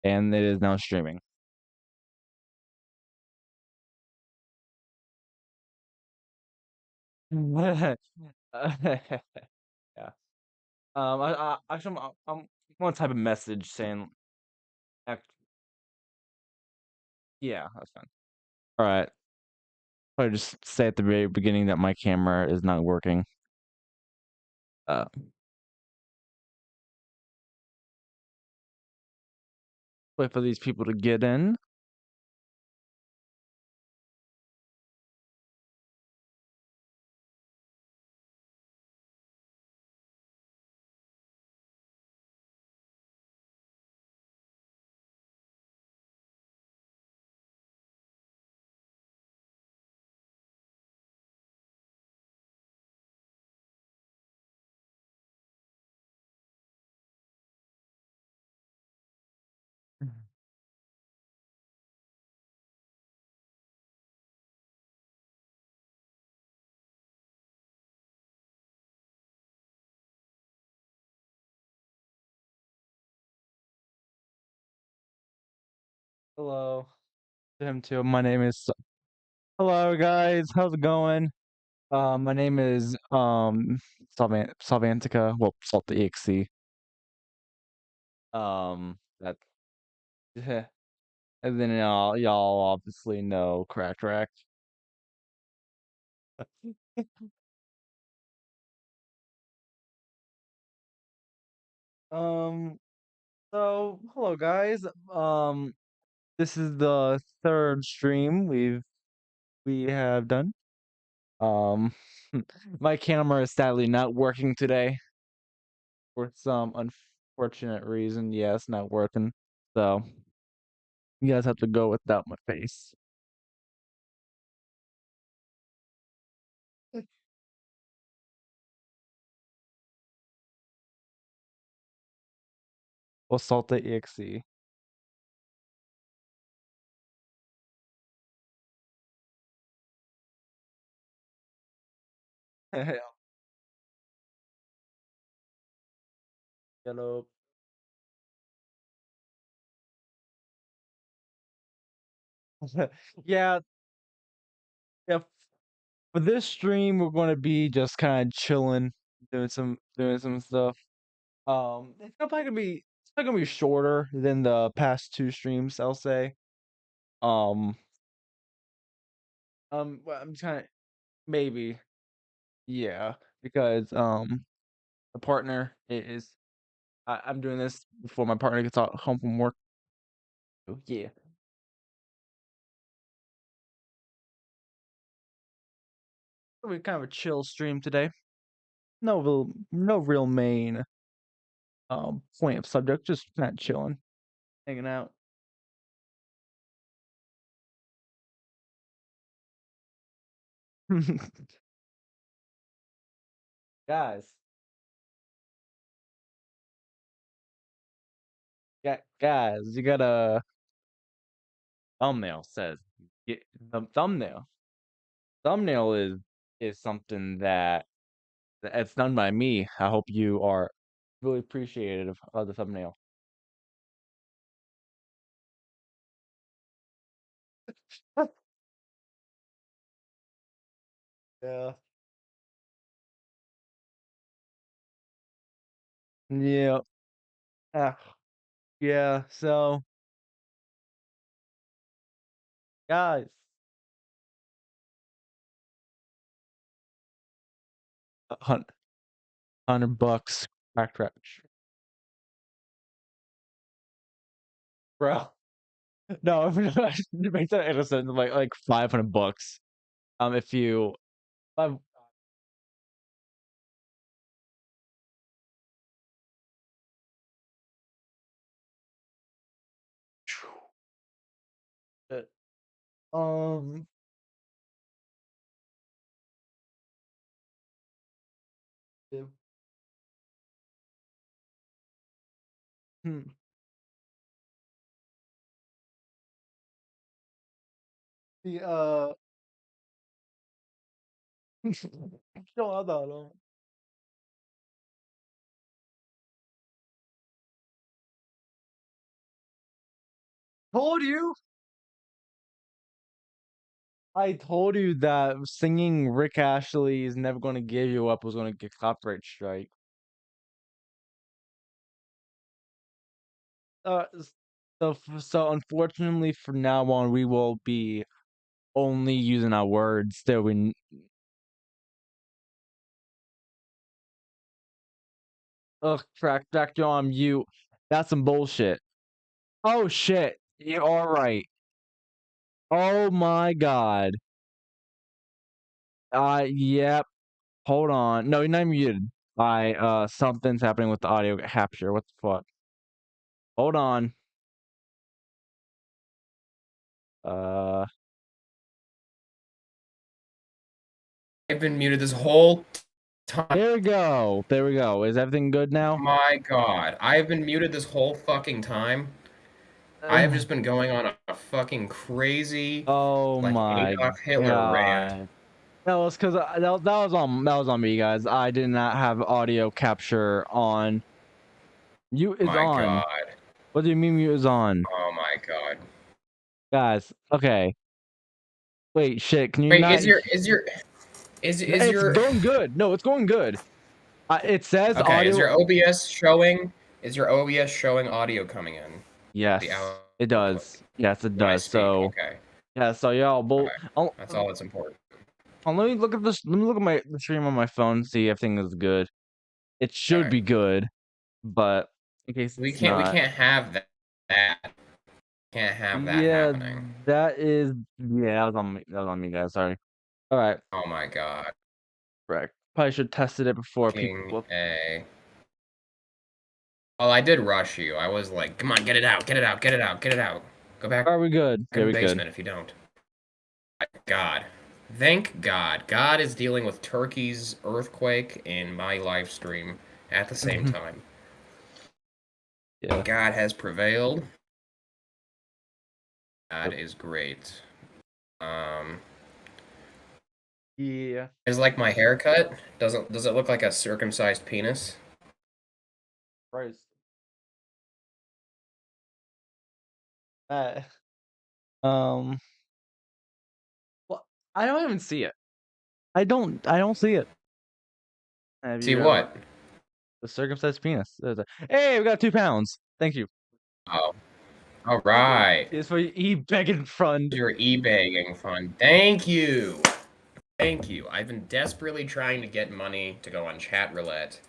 and it is now streaming. Yeah. Actually, I'm gonna type a message saying, act yeah, that's fine. Alright. Probably just say at the very beginning that my camera is not working. Uh, Wait for these people to get in. Hello. To him too. My name is Hello guys, how's it going? My name is Salvantica, well, Salt the EXC. That and then y'all obviously know Cracked Rack. Um, so hello guys. This is the third stream we have done. Um, my camera is sadly not working today for some unfortunate reason. Yeah, it's not working. So you guys have to go without my face. Well, Salt the EXE. Hello. Yeah, yeah. For this stream, we're going to be just kind of chilling, doing some stuff. It's probably gonna be shorter than the past two streams, I'll say. Um, well, I'm trying maybe, yeah, because the partner is I'm doing this before my partner gets home from work. So, yeah, it'll be kind of a chill stream today. No real main point of subject, just kind of chilling, hanging out. Guys, guys, you got a thumbnail says the thumbnail is something that it's done by me. I hope you are really appreciative of the thumbnail. Yeah. Yeah. Ah, yeah. So, guys, 100 bucks, crack trash, bro. No, it makes that innocent. Like 500 bucks. If you, um, uh, um, the, hmm, the Şu adam. told you. I told you that singing Rick Ashley is never going to give you up was going to get copyright strike. S- so unfortunately, from now on, we will be only using our words that we. Ugh, track you on mute. That's some bullshit. Oh shit! You're all right. Oh my god. Yep. Hold on. No, you're not muted. Something's happening with the audio capture. What the fuck? Hold on. Uh, I've been muted this whole time. there we go. There we go. Is everything good now? My God, I've been muted this whole fucking time. I have just been going on a fucking crazy, Oh like my Adolf Hitler rant. god. No, it's because that was on me, guys. I did not have audio capture on. Mute is My on. God. What do you mean mute is on? Oh my God. Guys, okay. Wait, shit, can you Wait, not? is It's your going good. No, it's going good. It says okay? Is audio. your OBS showing? Is your OBS showing audio coming in? The Yes, it output does. Yes, it when I does. speak. So, Okay. yeah, so y'all, Okay. That's all that's important. let me look at this. Let me look at the stream on my phone, see if everything is good. It should Okay. be good, but in case We it's can't we not, can't have that. Can't have that yeah, happening. that was on me. That was on me, guys. Sorry. All right, Oh my God. correct. Probably should tested it before King people. A. Oh, I did rush you. I was like, come on, get it out, get it out, get it out, get it out. Go back Are we good? in Yeah, the we good. basement if you don't. My God. Thank God. God is dealing with Turkey's earthquake in my live stream at the same time. Yeah. God has prevailed. God is great. Um, Yeah. is like my haircut? Does it look like a circumcised penis? Christ. Uh, um. Well, I don't even see it. I don't. I don't see it. Have See you ever what? the circumcised penis? Hey, we got 2 pounds. Thank you. Oh, all right. It's for begging fund. Your eBaying fund. Thank you. Thank you. I've been desperately trying to get money to go on chat roulette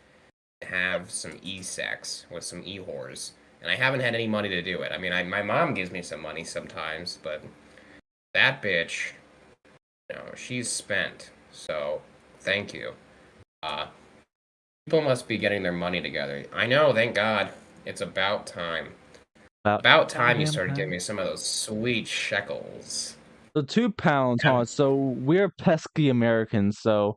and have some e-sex with some e-whores. And I haven't had any money to do it. I mean, my mom gives me some money sometimes, but that bitch, she's spent. So, thank you. Uh, People must be getting their money together. I know, thank God. It's about time. About About time you goddamn started giving time. me some of those sweet shekels. So 2 pounds, huh? And So we're pesky Americans. So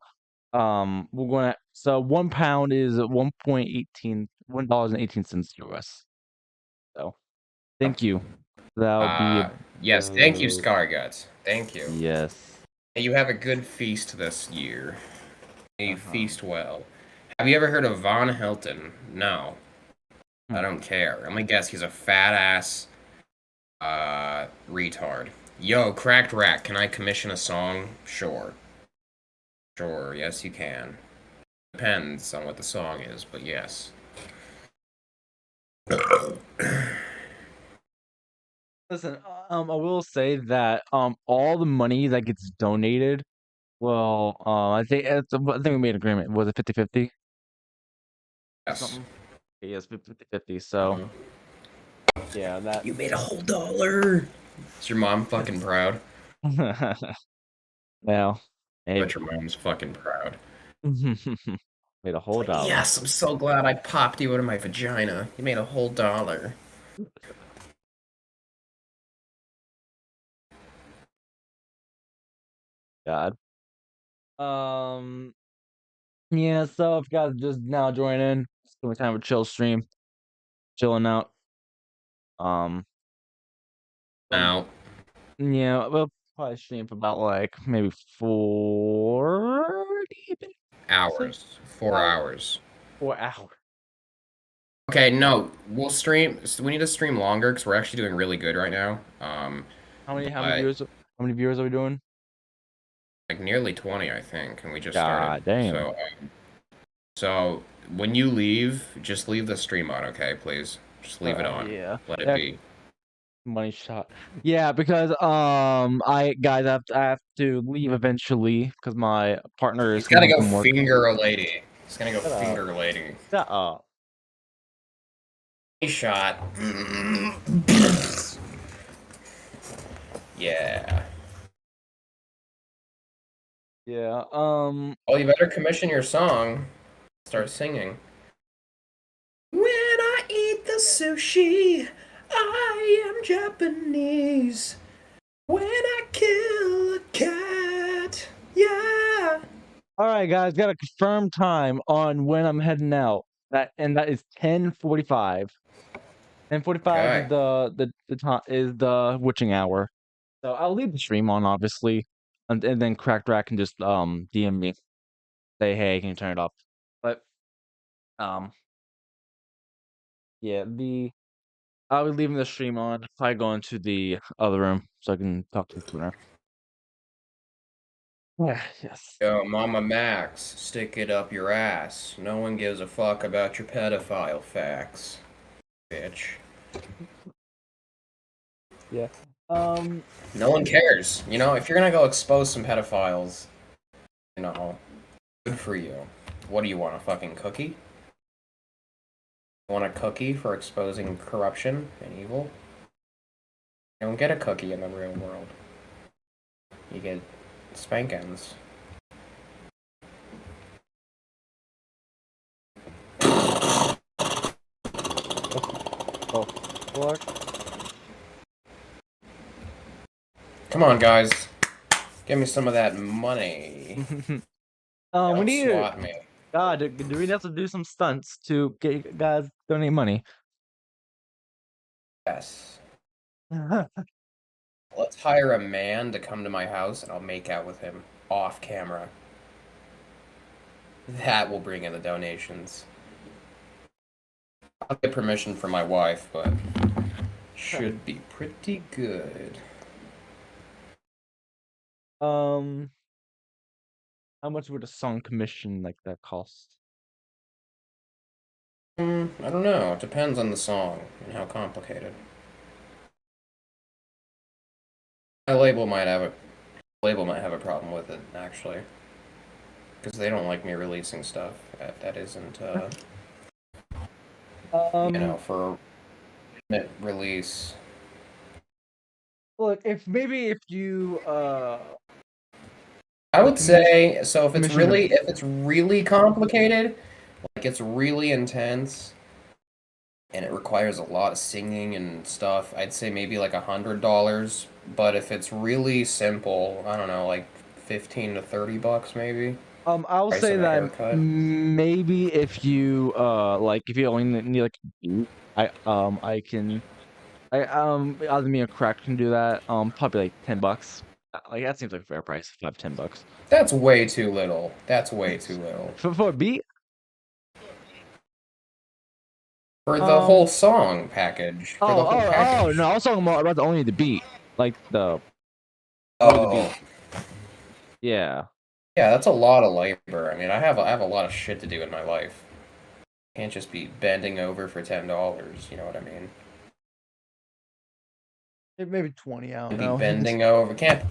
we're gonna. So 1 pound is 1.18 $1.18 US. So thank you. That'll be yes, thank you, about Scarguts. Thank you. yes. May you have a good feast this year. May you Uh-huh. feast well. Have you ever heard of Von Helton? No, I Hmm. don't care. I'm gonna guess he's a fat ass retard. Yo, Cracked Rack, can I commission a song? Sure. Sure, yes you can. Depends on what the song is, but yes. Listen, I will say that all the money that gets donated, well, I think we made an agreement. Was it 50-50 or Yes. something? Okay, yes, 50-50. So Uh-huh. yeah, that. You made a whole dollar. Is your mom fucking proud? Well, Bet maybe. your mom's fucking proud. Made a It's whole like, dollar. yes, I'm so glad I popped you out of my vagina. You made a whole dollar. God. Yeah, so if you guys just now join in, it's gonna be kind of a chill stream. Chilling out. Um, um Now, yeah, we'll probably stream for about like maybe 40 minutes, hours. 4 5 hours. 4 hours. Okay, no, we'll stream. We need to stream longer because we're actually doing really good right now. How many But viewers? How many viewers are we doing? like nearly 20, I think, and we just started. God damn. So when you leave, just leave the stream on, okay, please. Just leave it on. Yeah. Let it Yeah. be. Money shot. Yeah, because I have to leave eventually because my partner is He's coming gotta home go from work. finger a lady. He's gonna go Shut up. finger a lady. Shut up. Shot. Yeah. Yeah. Well, you better commission your song. Start singing. When I eat the sushi, I am Japanese. When I kill a cat, yeah. All right, guys, got a confirmed time on when I'm heading out. That is 10:45. 10:45 is Okay. the time is the witching hour. So I'll leave the stream on, obviously, and then Cracked Rack can just DM me, say hey, can you turn it off? But um, yeah, I'll be leaving the stream on. If I go into the other room so I can talk to the tuner. Yeah, yes. Yo, Mama Max, stick it up your ass. No one gives a fuck about your pedophile facts, bitch. Yeah. No one cares. You know, if you're gonna go expose some pedophiles, you know, good for you. What do you want, a fucking cookie? Want a cookie for exposing corruption and evil? You don't get a cookie in the real world. You get spankins. Oh, Clark. Come on, guys. Give me some of that money. We Don't need swat me. God, do we have to do some stunts to get you guys donate money? Yes. Let's hire a man to come to my house and I'll make out with him off camera. That will bring in the donations. I'll get permission from my wife, but should be pretty good. How much would a song commission like that cost? I don't know. It depends on the song and how complicated. My label might have a problem with it actually, because they don't like me releasing stuff that isn't you know, for release. Look, if you I would say so if commission it's really complicated, like it's really intense and it requires a lot of singing and stuff, I'd say maybe like $100. But if it's really simple, I don't know, like 15 to 30 bucks maybe. I will Price say of a that haircut. maybe if you like if you only need like I can either me or Crack can do that. Probably like $10. Like that seems like a fair price, $5-10. That's way too little. That's way too little. For a beat? For the whole song package. For the whole package. No, I was talking about only the beat. Like the Oh. the beat. Yeah. Yeah, that's a lot of labor. I mean, I have a lot of shit to do in my life. Can't just be bending over for $10, you know what I mean? Maybe 20, I don't Be know. bending over. Can't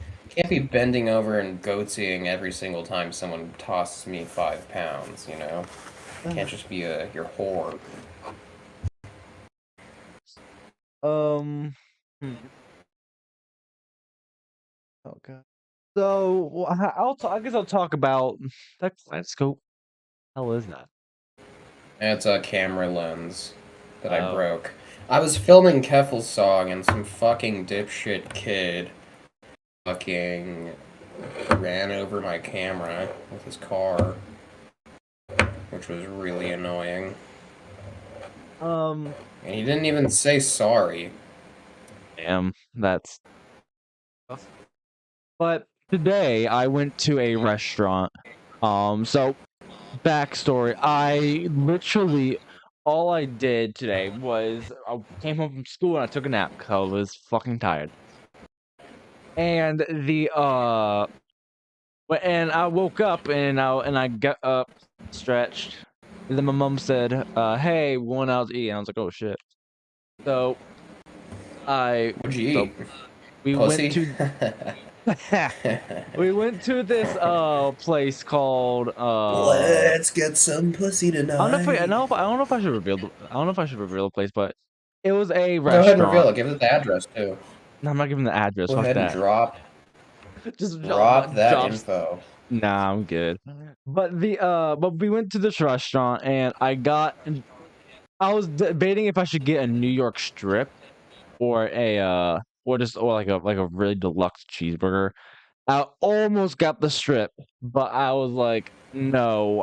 be bending over and goatseeing every single time someone tosses me 5 pounds, you know? Can't just be your whore. Okay. So I guess I'll talk about that Kaleidoscope. Hell is that? It's a camera lens that I Oh. broke. I was filming Keffel's song and some fucking dipshit kid fucking ran over my camera with his car, which was really annoying. And he didn't even say sorry. Damn, that's tough. But today I went to a restaurant. So backstory, I literally all I did today was I came home from school and I took a nap because I was fucking tired. And and I woke up and I got up, stretched, and then my mom said, "Hey, we're going out to eat." And I was like, "Oh shit!" So I What'd you so eat? we went Pussy? to we went to this place called Let's get some pussy I don't know if I, I tonight. know if, I don't know if I should reveal I don't know if I should reveal the place, but it was a Go ahead and reveal restaurant. it. Give it the address too. No, I'm not giving the address. Go Fuck ahead and that. Just drop that drop. info. Nah, I'm good. But we went to this restaurant and I was debating if I should get a New York strip or like a really deluxe cheeseburger. I almost got the strip, but I was like, no,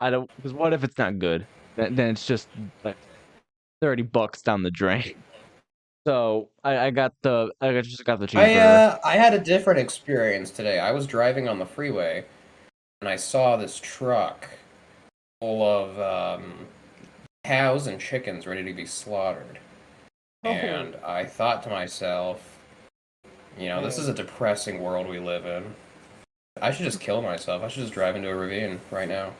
I don't, because what if it's not good? Then it's just like $30 down the drain. So I just got the cheeseburger. I had a different experience today. I was driving on the freeway and I saw this truck full of cows and chickens ready to be slaughtered. Oh And I thought to myself, this is man, a depressing world we live in. I should just kill myself. I should just drive into a ravine right now.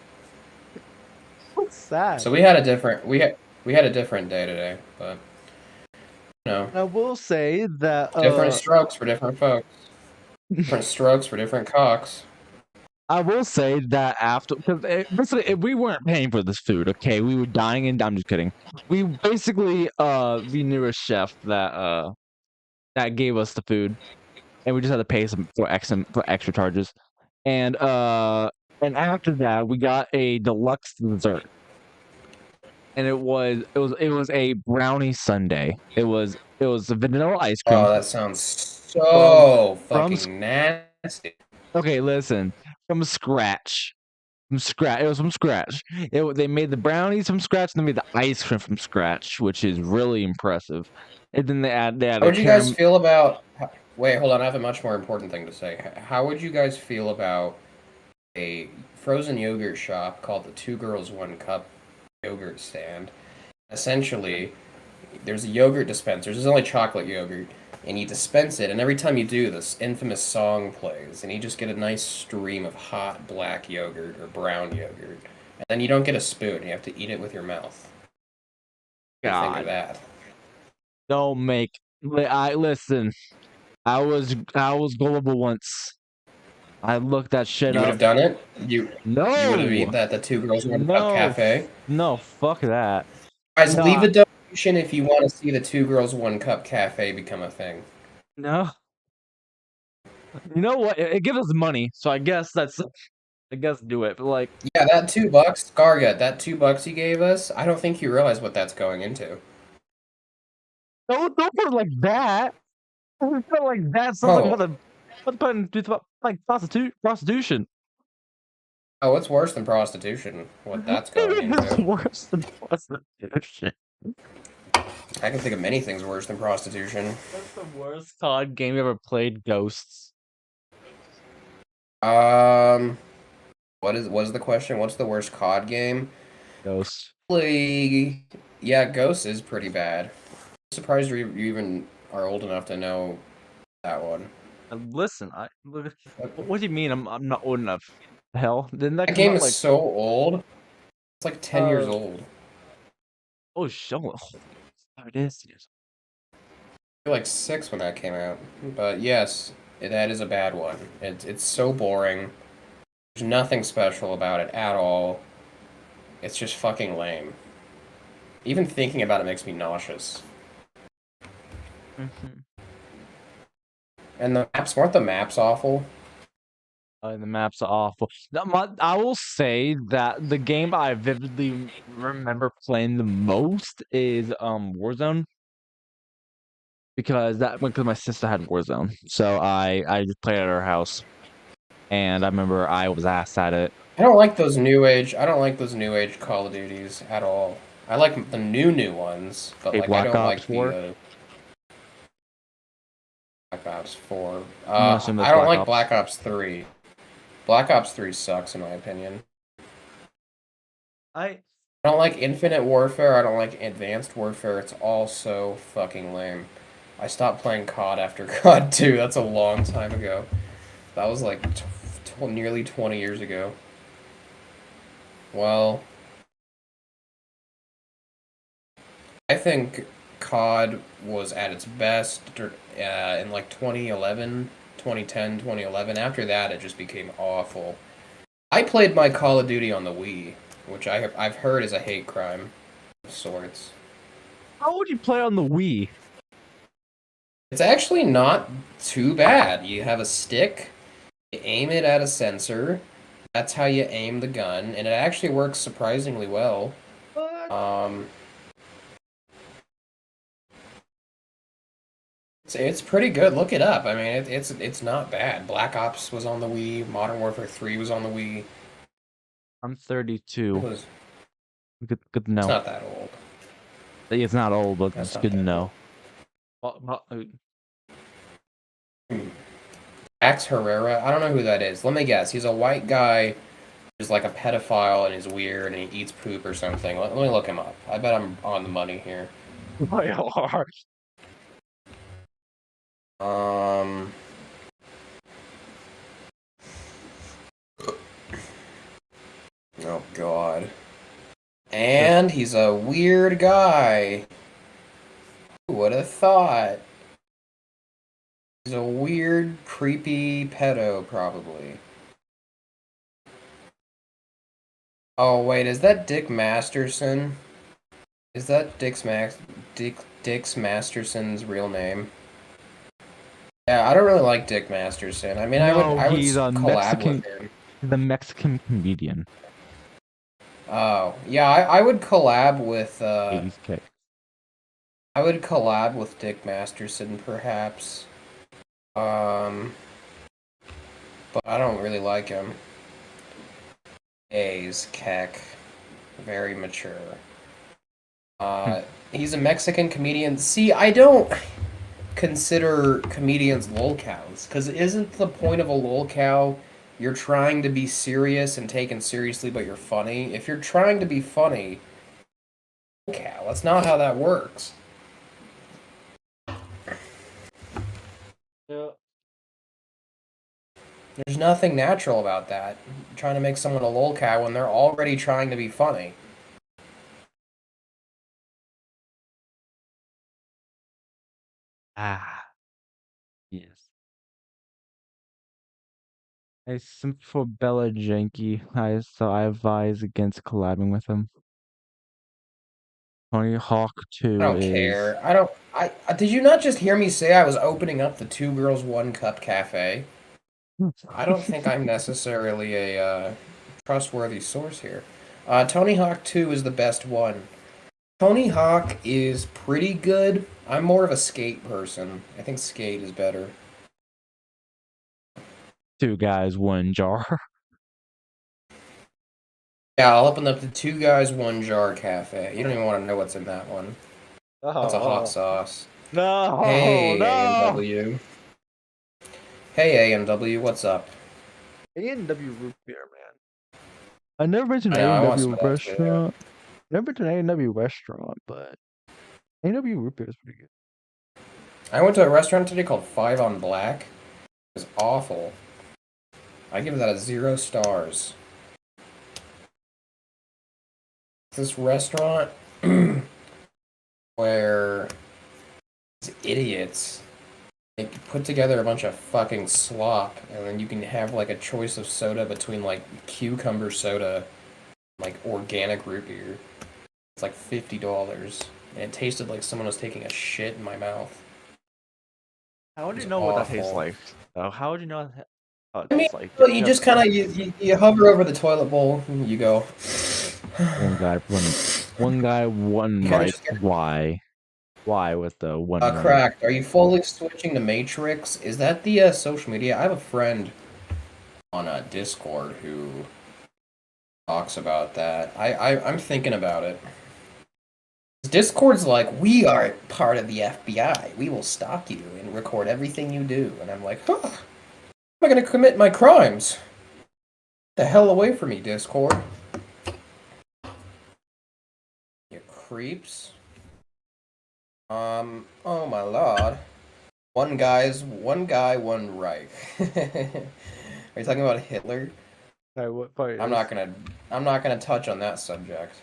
what's sad? So we had a different day today, but I will say that different strokes for different folks. Different strokes for different cocks. I will say that after, because basically we weren't paying for this food, okay? We were dying, and I'm just kidding. We basically we knew a chef that gave us the food, and we just had to pay some for extra charges. And and after that, we got a deluxe dessert, and it was a brownie sundae. It was a vanilla ice cream Oh, that sounds from so from fucking nasty. okay, listen, from scratch. From scratch. It was from scratch. They made the brownies from scratch, and they made the ice cream from scratch, which is really impressive. And then they had How a would you guys caram. feel about? Wait, hold on. I have a much more important thing to say. How would you guys feel about a frozen yogurt shop called the Two Girls One Cup yogurt stand? Essentially, there's a yogurt dispenser. There's only chocolate yogurt, and you dispense it, and every time you do, this infamous song plays, and you just get a nice stream of hot black yogurt or brown yogurt, and then you don't get a spoon. You have to eat it with your mouth. What do you think of God, that? don't make. I listen. I was gullible once. I looked that shit You would up. have done it. You would have No, eaten that the Two Girls One Cup no, cafe. no. Fuck that. Guys, leave No, a donation if you want to see the Two Girls One Cup cafe become a thing. no. You know what? It gives us money, so I guess that's. I guess do it. But like, Yeah, that $2, Scargut, that $2 you gave us, I don't think you realize what that's going into. don't put it like that. Don't put it like that. Sounds like Oh, like prostitution. oh, it's worse than prostitution. What that's going It's into. worse than prostitution. I can think of many things worse than prostitution. That's the worst COD game you ever played, Ghosts. Um, what is the question? What's the worst COD game? Ghosts. Probably, yeah, Ghost is pretty bad. I'm surprised you even are old enough to know that one. Listen, what do you mean I'm not old enough? Hell, didn't that That come game out is like so old. It's like 10 years uh old. oh show it is. You're like 6 when that came out. But yes, that is a bad one. It's so boring. There's nothing special about it at all. It's just fucking lame. Even thinking about it makes me nauseous. Mhm. And weren't the maps awful? The maps are awful. I will say that the game I vividly remember playing the most is Warzone because my sister had Warzone, so I just played at her house, and I remember I was ass at it. I don't like those new age Call of Duties at all. I like the new ones, but A like I Black don't Ops like the 4. Black Ops 4. I'm gonna assume that's I don't Black like Ops. Black Ops 3. Black Ops 3 sucks in my opinion. I I don't like Infinite Warfare. I don't like Advanced Warfare. It's all so fucking lame. I stopped playing COD after COD 2. That's a long time ago. That was like nearly 20 years ago. Well, I think COD was at its best in like 2011, 2010, 2011. After that, it just became awful. I played my Call of Duty on the Wii, which I've heard is a hate crime of sorts. How would you play on the Wii? It's actually not too bad. You have a stick, you aim it at a sensor. That's how you aim the gun, and it actually works surprisingly well. What? Um, it's pretty good. Look it up. I mean, it's not bad. Black Ops was on the Wii. Modern Warfare 3 was on the Wii. I'm It 32. was. Good to It's know. not that old. It's not old, but That's it's not good to that old. know. Axe Herrera. I don't know who that is. Let me guess. He's a white guy who's like a pedophile and he's weird and he eats poop or something. Let me look him up. I bet I'm on the money here. My heart. Um. Oh God. And he's a weird guy. Who would have thought? He's a weird, creepy pedo, probably. Oh wait, is that Dick Masterson? Is that Dick Masterson's real name? Yeah, I don't really like Dick Masterson. I mean, No, I would he's a collab with Mexican, him. the Mexican comedian. Oh, yeah, I would collab with 80K. I would collab with Dick Masterson perhaps. Um, but I don't really like him. A's Keck, very mature. He's a Mexican comedian. See, I don't consider comedians lolcows, because isn't the point of a lolcow you're trying to be serious and taken seriously, but you're funny? If you're trying to be funny, lolcow, that's not how that works. Yeah. There's nothing natural about that. Trying to make someone a lolcow when they're already trying to be funny. Ah, yes. I simp for Bella Janky. I advise against collabing with him. Tony Hawk I 2 don't is. care. I don't. Did you not just hear me say I was opening up the Two Girls One Cup Cafe? I don't think I'm necessarily a trustworthy source here. Tony Hawk 2 is the best one. Tony Hawk is pretty good. I'm more of a Skate person. I think Skate is better. Two guys, one jar. Yeah, I'll open up the Two Guys One Jar Cafe. You don't even want to know what's in that one. That's a hot Oh, sauce. no, Hey, no. AMW. Hey, AMW, what's up? A&W root beer, man. I never been to an I know, I want some A&W of that too. restaurant. Never been to an A&W restaurant, but A&W root beer is pretty good. I went to a restaurant today called Five on Black. It was awful. I give that a 0 stars. This restaurant where these idiots like put together a bunch of fucking slop, and then you can have like a choice of soda between like cucumber soda, like organic root beer. It's like $50, and it tasted like someone was taking a shit in my mouth. How It would you was know what that tastes awful. like? Oh, how would you know how it I mean, tastes like? well, you just kind of you hover over the toilet bowl, and you go. One guy, one You kind of mic. just get Why? Why with the one mic? cracked. Are you fully switching to Matrix? Is that the social media? I have a friend on Discord who talks about that. I'm thinking about it. Discord's like, we are part of the FBI. We will stalk you and record everything you do. And I'm like, huh, how am I going to commit my crimes? Get the hell away from me, Discord. creeps. Oh my lord. One guy, one Reich. Are you talking about Hitler? Sorry, what part I'm is? not gonna I'm not gonna touch on that subject.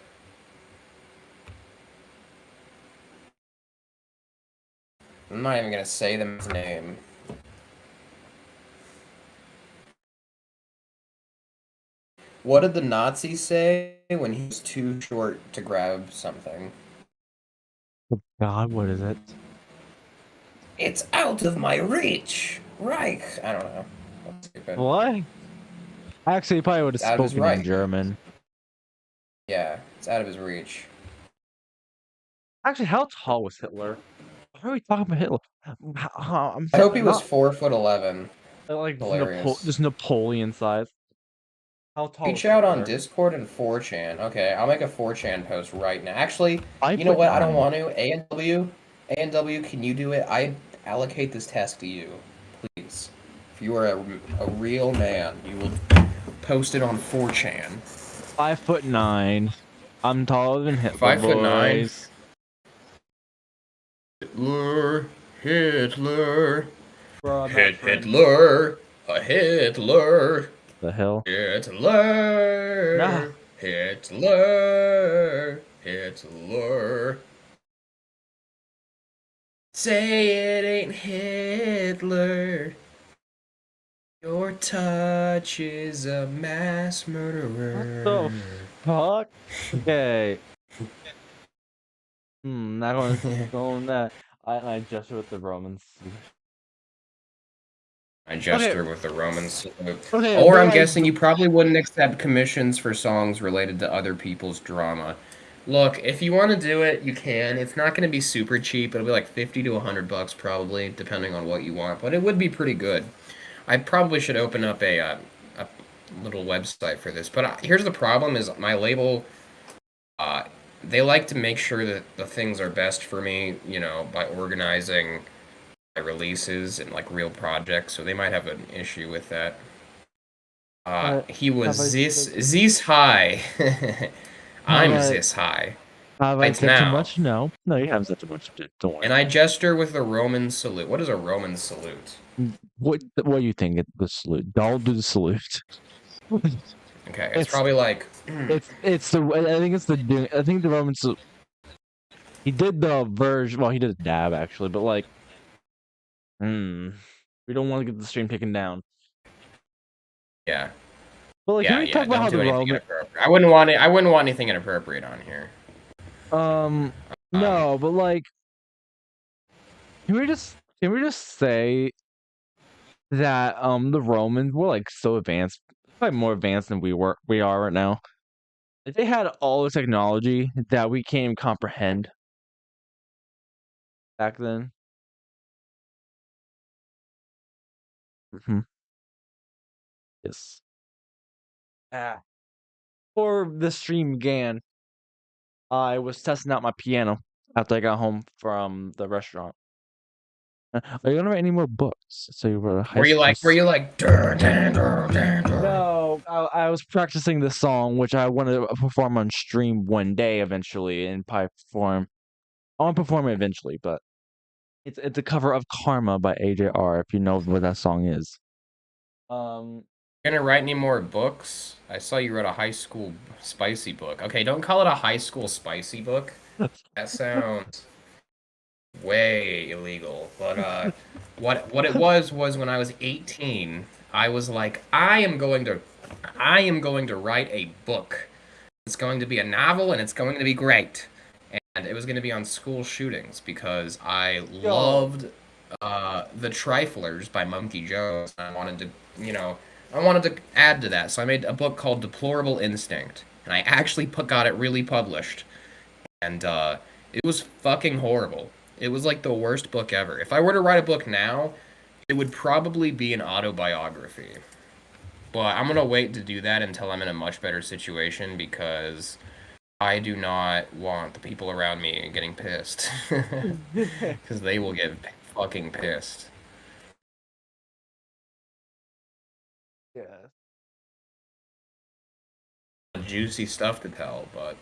I'm not even gonna say the man's name. What did the Nazis say when he was too short to grab something? God, what is it? It's out of my reach, Reich. I don't know. That's stupid. What? Actually, he probably would have It's out of his spoken in Reich. German. Yeah, it's out of his reach. Actually, how tall was Hitler? Why are we talking about Hitler? I'm I hope he was not 4'11". like Hilarious. just Napoleon size. How tall was Reach out on Hitler? Discord and 4chan. Okay, I'll make a 4chan post right now. Actually, Five you know foot what? I don't nine. want to. A&W, can you do it? I allocate this task to you, please. If you are a real man, you will post it on 4chan. 5'9". I'm taller than Hitler, 5'9". boys. Hitler, Hitler, Bro, I'm not French. Hitler, a Hitler, The hell? Nah. Hitler, Hitler, Hitler. Say it ain't Hitler. Your touch is a mass What the murderer. fuck? Okay. Not going to go on that. I gesture with the Romans. I Okay, gesture with the Roman salute. okay, Or big I'm idea. guessing you probably wouldn't accept commissions for songs related to other people's drama. Look, if you want to do it, you can. It's not going to be super cheap. It'll be like 50 to 100 bucks probably, depending on what you want, but it would be pretty good. I probably should open up a little website for this. But here's the problem: is my label. Uh, they like to make sure that the things are best for me, by organizing my releases and like real projects. So they might have an issue with that. Uh, He was have I this high. have I'm I this high have I right said too now, much? No, no, you haven't said too much. Don't worry. and I gesture with the Roman salute. What is a Roman salute? What do you think? The salute. Don't do the salute. Okay, it's It's probably like it's the I think it's the I think the Romans he did the version. Well, he did a dab actually, but like, we don't want to get the stream taken down. yeah, But like, can yeah, we talk yeah. about Don't how the do anything Roman? inappropriate. I wouldn't want anything inappropriate on here. Um, Um, no, but like, can we just say that the Romans were like so advanced, probably more advanced than we are right now. Like, they had all the technology that we can't even comprehend back then. Hmm. Yes. Ah. Before the stream began, I was testing out my piano after I got home from the restaurant. Are you gonna write any more books? So you were a high were you school. like, were you like, "Dur, dur, dur, dur, dur"? No, I was practicing the song, which I want to perform on stream one day eventually, and probably perform. I want to perform it eventually, but it's a cover of "Karma" by AJR. If you know what that song is. Um, Gonna write any more books? I saw you wrote a high school spicy book. Okay, don't call it a high school spicy book. That sounds way illegal. But what it was when I was 18, I was like, I am going to write a book. It's going to be a novel and it's going to be great. And it was going to be on school shootings because I yo, loved The Triflers by Monkey Joe. I wanted to add to that. So I made a book called Deplorable Instinct. And I actually got it really published. And it was fucking horrible. It was like the worst book ever. If I were to write a book now, it would probably be an autobiography. But I'm gonna wait to do that until I'm in a much better situation because I do not want the people around me getting pissed. Because they will get fucking pissed. yeah. Juicy stuff to tell, but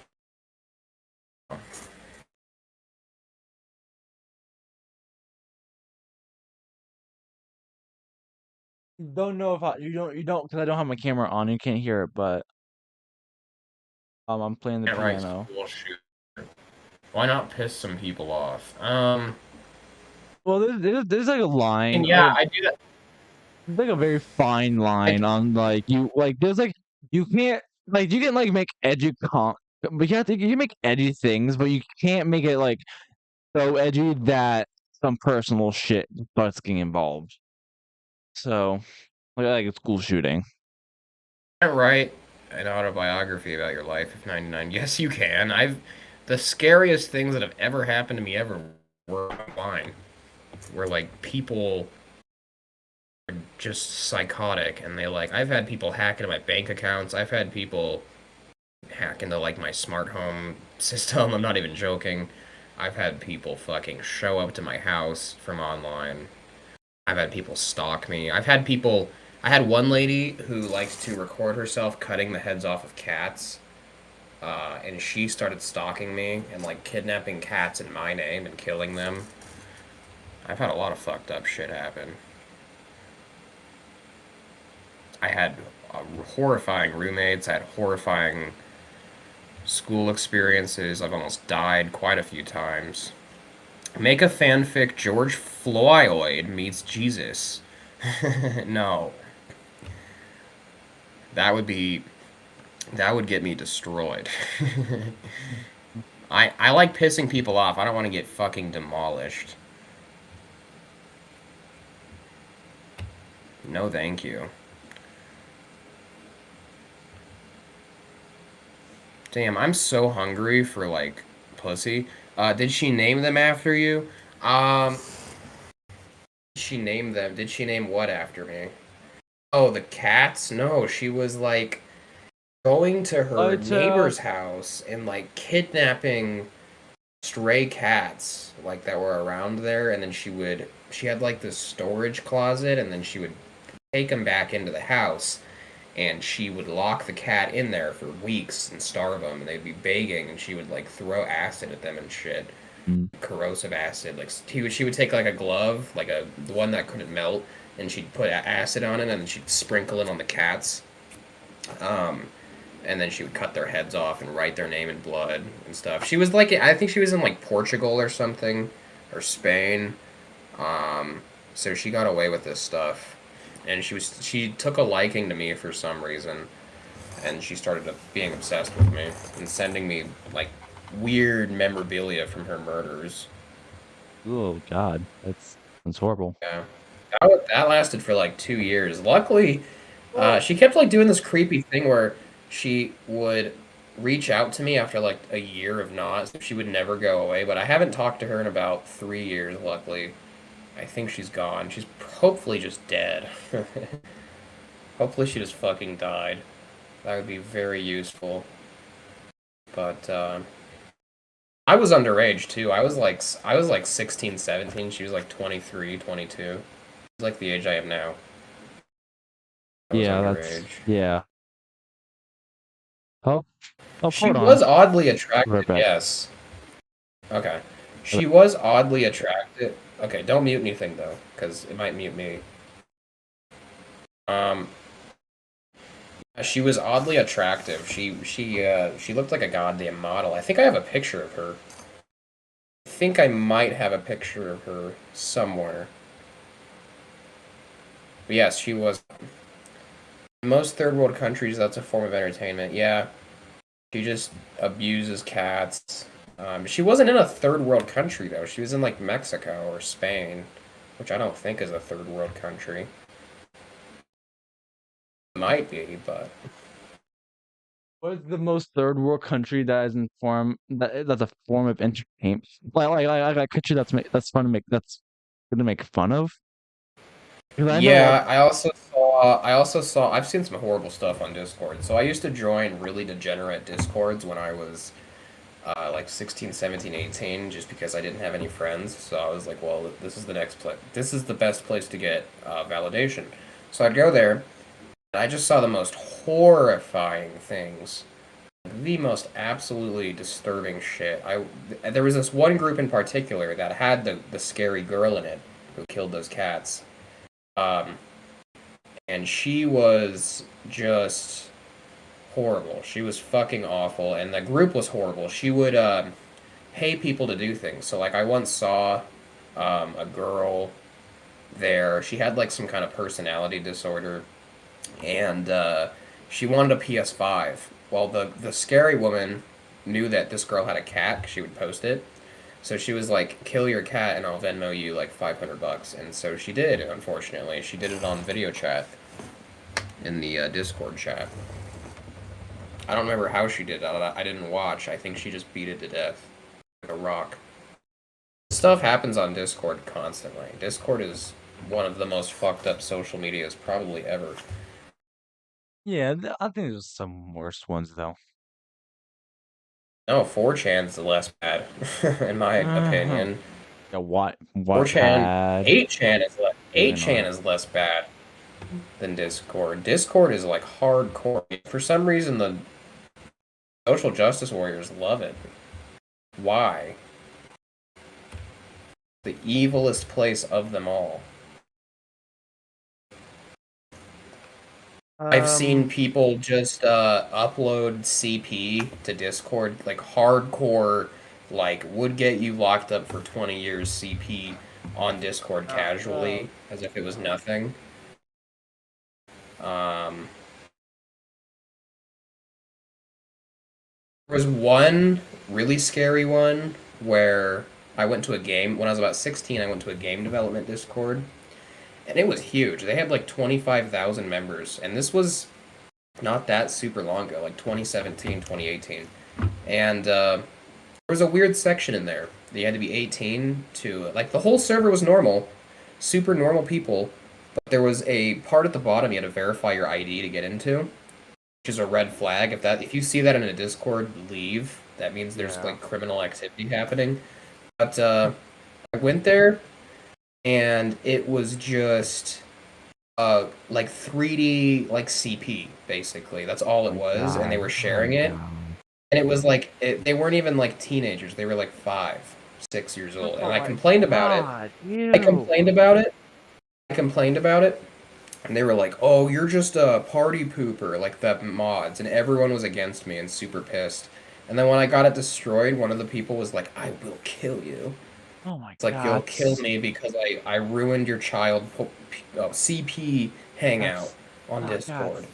Don't know if you don't because I don't have my camera on. You can't hear it, but I'm playing the Can't write piano. school shoot. Why not piss some people off? Well, there's like a line, And yeah, I do that. there's like a very fine I line on like you like there's like you can't like you can like make edgy but you can make edgy things, but you can't make it like so edgy that some personal shit starts getting involved. So like a school shooting. can't write an autobiography about your life of 99. Yes, you can. The scariest things that have ever happened to me ever were online. Where like people are just psychotic and I've had people hack into my bank accounts. I've had people hack into like my smart home system. I'm not even joking. I've had people fucking show up to my house from online. I've had people stalk me. I had one lady who likes to record herself cutting the heads off of cats. And she started stalking me and like kidnapping cats in my name and killing them. I've had a lot of fucked up shit happen. I had horrifying roommates. I had horrifying school experiences. I've almost died quite a few times. Make a fanfic George Floyd meets Jesus. No, that would be that would get me destroyed. I like pissing people off. I don't want to get fucking demolished. No, thank you. Damn, I'm so hungry for like pussy. Did she name them after you? Um, she named them. Did she name what after me? Oh, the cats? No, she was like going to her It's uh neighbor's house and like kidnapping stray cats like that were around there, and then she had like this storage closet, and then she would take them back into the house, and she would lock the cat in there for weeks and starve them, and they'd be begging, and she would like throw acid at them and shit, mm, corrosive acid. Like she would take like a glove, like the one that couldn't melt, and she'd put acid on it, and then she'd sprinkle it on the cats. Um, and then she would cut their heads off and write their name in blood and stuff. She was like, I think she was in like Portugal or something, or Spain. Um, so she got away with this stuff, and she took a liking to me for some reason, and she started being obsessed with me and sending me like weird memorabilia from her murders. oh God, that's horrible. Yeah, that lasted for like 2 years. Luckily, Well, she kept like doing this creepy thing where she would reach out to me after like a year of not. So she would never go away, but I haven't talked to her in about 3 years. Luckily, I think she's gone. She's hopefully just dead. Hopefully, she just fucking died. That would be very useful. But I was underage too. I was like 16, 17. She was like 23, 22. It's like the age I am now. I was yeah, that's underage. yeah. Oh, oh, She hold on. was oddly Right attractive, back. yes. Okay. She was oddly attractive. Okay, don't mute anything though, because it might mute me. Um, she was oddly attractive. She looked like a goddamn model. I think I have a picture of her. I think I might have a picture of her somewhere. But yes, she was. In most third world countries, that's a form of entertainment. Yeah, she just abuses cats. She wasn't in a third world country though. She was in like Mexico or Spain, which I don't think is a third world country. Might be, but What is the most third world country that is in form that's a form of entertainment? Like a country that's fun to make that's good to make fun of? Because I know like yeah, I also saw I've seen some horrible stuff on Discord. So I used to join really degenerate Discords when I was like 16, 17, 18, just because I didn't have any friends. So I was like, well, this is the next place. This is the best place to get validation. So I'd go there, and I just saw the most horrifying things, the most absolutely disturbing shit. There was this one group in particular that had the scary girl in it who killed those cats. Um, and she was just horrible. She was fucking awful, and the group was horrible. She would pay people to do things. So like I once saw a girl there. She had like some kind of personality disorder, and she wanted a PS5. Well, the scary woman knew that this girl had a cat 'cause she would post it. So she was like, "Kill your cat, and I'll Venmo you like $500." And so she did. Unfortunately, she did it on video chat in the Discord chat. I don't remember how she did it. I didn't watch. I think she just beat it to death like a rock. Stuff happens on Discord constantly. Discord is one of the most fucked up social medias probably ever. Yeah, I think there's some worse ones though. No, 4chan's the less bad, in my Uh-huh. opinion. Yeah, 4chan, Wattpad. 8chan is less bad than Discord. Discord is like hardcore. For some reason, the social justice warriors love it. Why? The evilest place of them all. I've seen Um, people just upload CP to Discord, like hardcore, like would get you locked up for 20 years CP on Discord casually, as if it was nothing. Um, there was one really scary one where I went to a game when I was about 16. I went to a game development Discord, and it was huge. They had like 25,000 members, and this was not that super long ago, like 2017, 2018. And there was a weird section in there. You had to be 18 to like the whole server was normal, super normal people, but there was a part at the bottom you had to verify your ID to get into, which is a red flag. If you see that in a Discord, leave. That means there's yeah. like criminal activity happening. But I went there and it was just like 3D like CP basically. That's all it My was, and they God. were Oh my sharing it. God. And it was like they weren't even like teenagers. They were like 5, 6 years old. And Oh I my complained about it. God. I Ew. complained about it. I complained about it. And they were like, "Oh, you're just a party pooper," like the mods, and everyone was against me and super pissed. And then when I got it destroyed, one of the people was like, "I will kill you." Oh my It's like you'll God. kill me because I ruined your child CP hangout That's on God. Discord.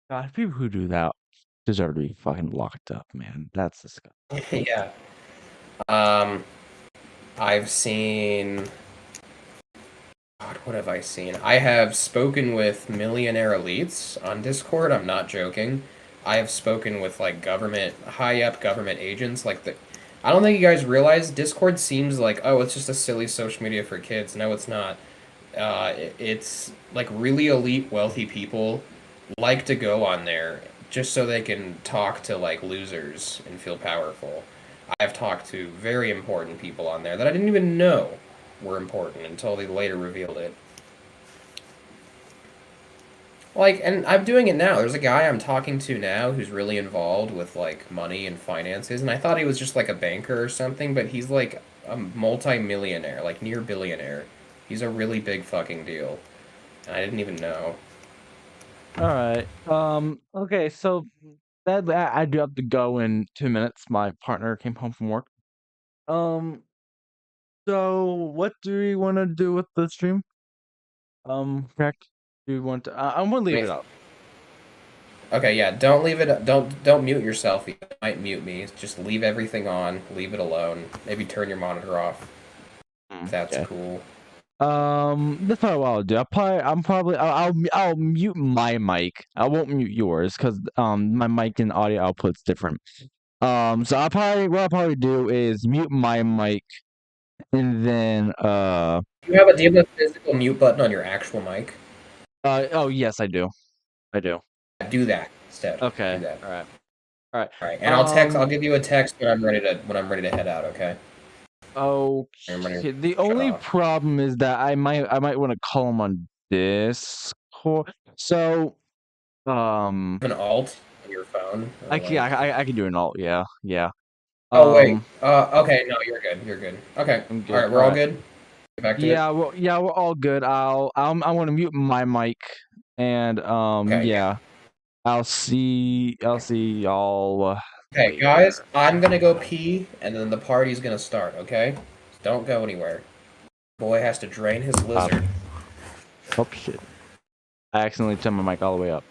God, people who do that deserve to be fucking locked up, man. That's disgusting. Yeah. Um, I've seen. God, what have I seen? I have spoken with millionaire elites on Discord. I'm not joking. I have spoken with like government, high up government agents. Like the, I don't think you guys realize Discord seems like, oh, it's just a silly social media for kids. No, it's not. It's like really elite, wealthy people like to go on there just so they can talk to like losers and feel powerful. I've talked to very important people on there that I didn't even know were important until they later revealed it. Like, and I'm doing it now. There's a guy I'm talking to now who's really involved with like money and finances, and I thought he was just like a banker or something, but he's like a multi-millionaire, like near billionaire. He's a really big fucking deal. And I didn't even know. All right. Okay, so sadly, I do have to go in 2 minutes. My partner came home from work. Um, so what do we want to do with the stream? Correct? Do we want to? I'm gonna I leave mean, it up. okay, yeah, don't leave it. Don't mute yourself. You might mute me. Just leave everything on. Leave it alone. Maybe turn your monitor off. If that's Okay. cool. That's probably what I'll do. I'll mute my mic. I won't mute yours because my mic and audio output's different. So what I'll probably do is mute my mic and then Do you have a physical mute button on your actual mic? oh yes I do. I do. Do that instead. Do Okay. that. All right. All right. All right, and I'll Um give you a text when I'm ready to head out. Okay. I'm ready to okay. The shut only off. problem is that I might want to call him on Discord. So Have an alt on your phone or like. I can do an alt. Yeah. Yeah. Oh wait. Um Okay. No, you're good. You're good. Okay. I'm All good. right. All We're all right. good. Get back to it. Yeah, well, yeah, we're all good. I want to mute my mic And Okay, yeah. yeah, I'll see y'all Okay, later. guys, I'm gonna go pee, and then the party's gonna start, okay? Don't go anywhere. Boy has to drain his Uh, lizard. oh shit! I accidentally turned my mic all the way up.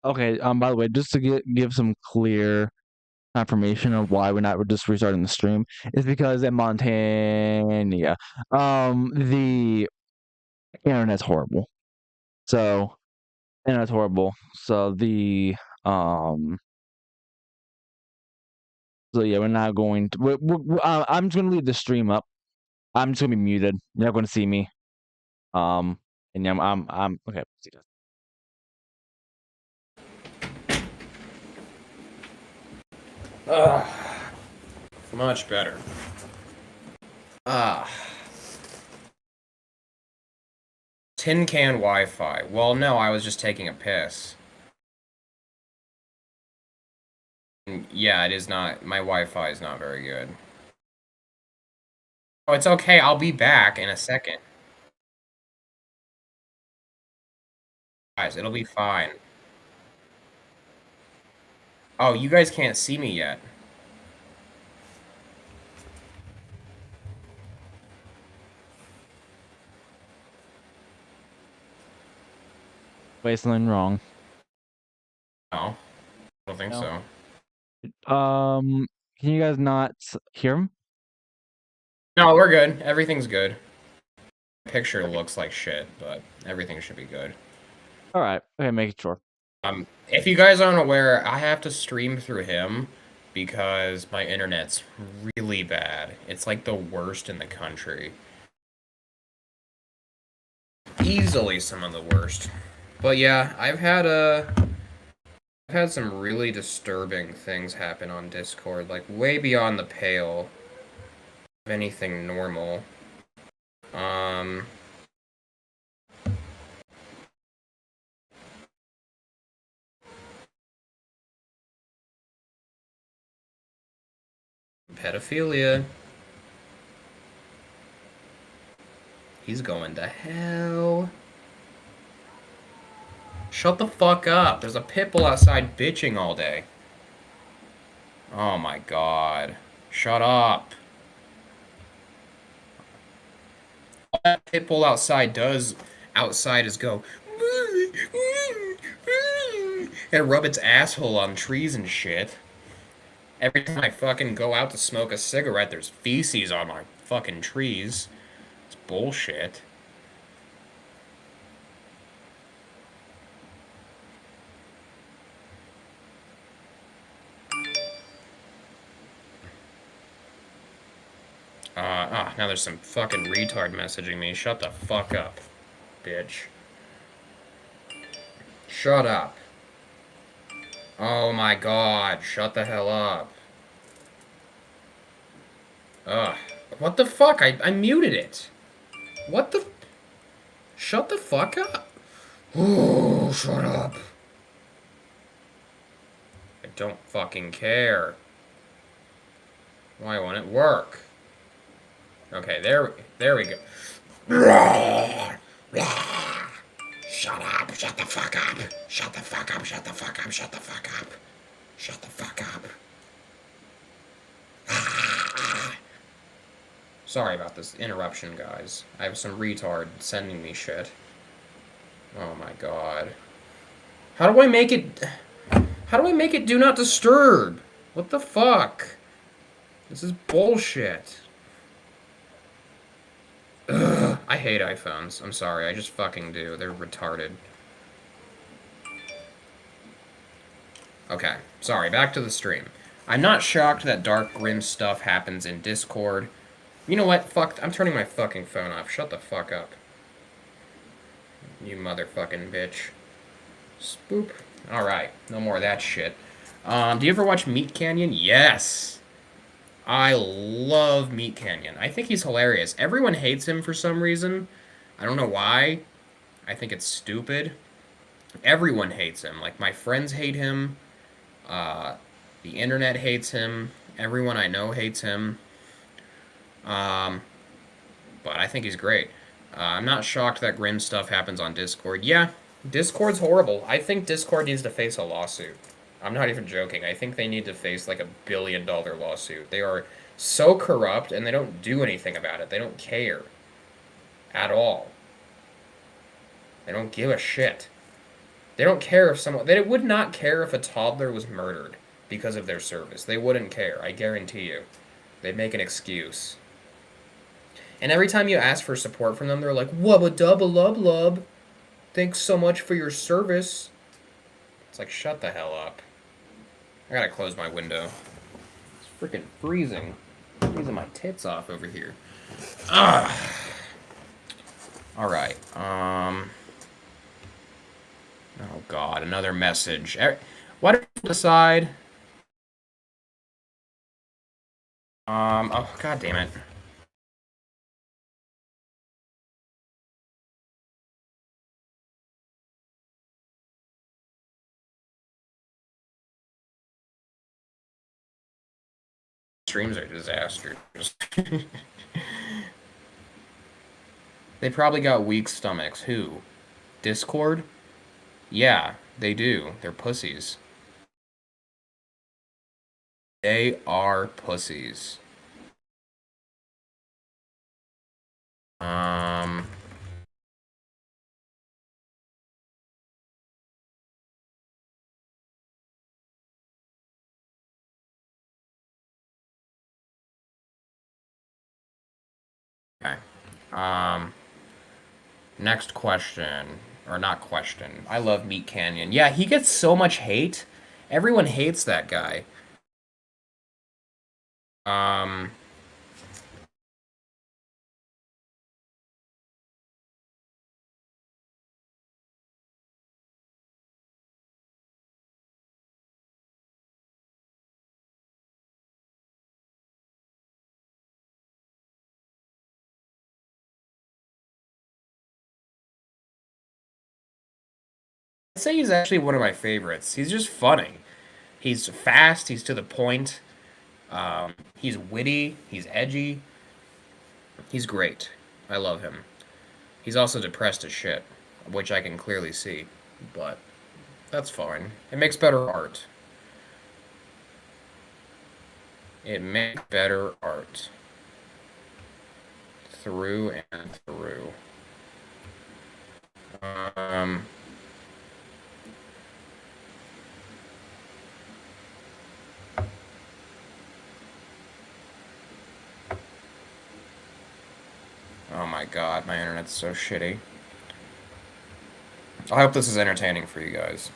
Okay. By the way, just to give some clear confirmation of why we're not just restarting the stream is because in Montana, the internet's horrible. So internet's horrible. So um, so yeah, we're not going to. I'm just gonna leave the stream up. I'm just gonna be muted. You're not gonna see me. Um, and yeah, I'm okay. See you guys. Ugh, much better. Ah. Tin can Wi-Fi. Well, no, I was just taking a piss. Yeah, it is not. My Wi-Fi is not very good. Oh, it's okay. I'll be back in a second. Guys, it'll be fine. Oh, you guys can't see me yet. Wait, something wrong. No, I don't think No. so. Can you guys not hear him? No, we're good. Everything's good. Picture Okay. looks like shit, but everything should be good. All right. Okay, make it sure. If you guys aren't aware, I have to stream through him because my internet's really bad. It's like the worst in the country. Easily some of the worst. But yeah, I've had some really disturbing things happen on Discord, like way beyond the pale of anything normal. Um, pedophilia. He's going to hell. Shut the fuck up. There's a pitbull outside bitching all day. Oh my god. Shut up. All that pitbull outside is go and rub its asshole on trees and shit. Every time I fucking go out to smoke a cigarette, there's feces on my fucking trees. It's bullshit. Now there's some fucking retard messaging me. Shut the fuck up, bitch. Shut up. Oh my god, shut the hell up. Ugh. What the fuck? I muted it. What the... Shut the fuck up. Oh, shut up. I don't fucking care. Why won't it work? Okay, there we go. Shut up, shut the fuck up. Shut the fuck up, shut the fuck up, shut the fuck up. Shut the fuck up. Sorry about this interruption, guys. I have some retard sending me shit. Oh my god. How do I make it... How do I make it do not disturb? What the fuck? This is bullshit. Ugh, I hate iPhones. I'm sorry, I just fucking do. They're retarded. Okay, sorry, back to the stream. I'm not shocked that dark, grim stuff happens in Discord. You know what? Fuck, I'm turning my fucking phone off. Shut the fuck up. You motherfucking bitch. Spoop. Alright, no more of that shit. Do you ever watch Meat Canyon? Yes! I love Meat Canyon. I think he's hilarious. Everyone hates him for some reason. I don't know why. I think it's stupid. Everyone hates him. Like, my friends hate him. Uh, the internet hates him. Everyone I know hates him. Um, but I think he's great. I'm not shocked that grim stuff happens on Discord. Yeah, Discord's horrible. I think Discord needs to face a lawsuit. I'm not even joking. I think they need to face like $1 billion lawsuit. They are so corrupt and they don't do anything about it. They don't care at all. They don't give a shit. They don't care if someone. They would not care if a toddler was murdered because of their service. They wouldn't care. I guarantee you. They'd make an excuse. And every time you ask for support from them, they're like, "Wubba dubba lub lub. Thanks so much for your service." It's like, shut the hell up. I gotta close my window. It's freaking freezing. Freezing my tits off over here. Ugh. Alright. Oh god, another message. Why don't you decide? Oh god damn it. Streams are disasters. They probably got weak stomachs. Who? Discord? Yeah, they do. They're pussies. They are pussies. Um. Okay. Um. Next question. Or not question. I love Meat Canyon. Yeah, he gets so much hate. Everyone hates that guy. Um. I'd say he's actually one of my favorites. He's just funny. He's fast. He's to the point. He's witty. He's edgy. He's great. I love him. He's also depressed as shit, which I can clearly see. But that's fine. It makes better art. It makes better art. Through and through. Um. Oh my god, my internet's so shitty. I hope this is entertaining for you guys.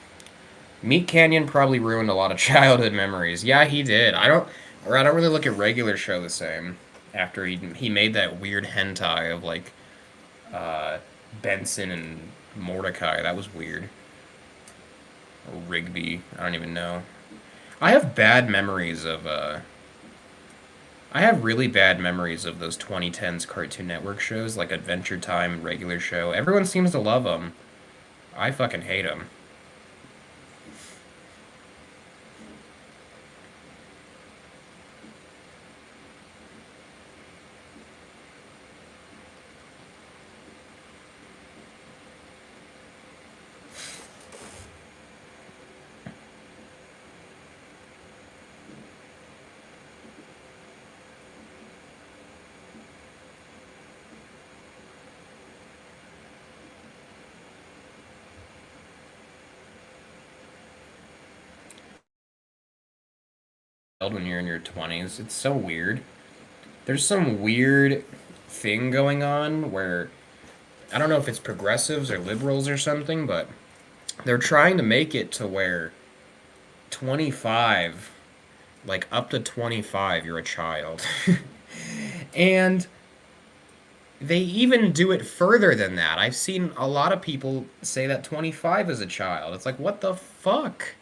Meat Canyon probably ruined a lot of childhood memories. Yeah, he did. I don't really look at regular show the same. After he made that weird hentai of like uh, Benson and Mordecai. That was weird. Or Rigby. I don't even know. I have bad memories of I have really bad memories of those 2010s Cartoon Network shows like Adventure Time, Regular Show. Everyone seems to love them. I fucking hate them. When you're in your 20s, it's so weird. There's some weird thing going on where I don't know if it's progressives or liberals or something, but they're trying to make it to where 25, like up to 25, you're a child. And they even do it further than that. I've seen a lot of people say that 25 is a child. It's like, what the fuck?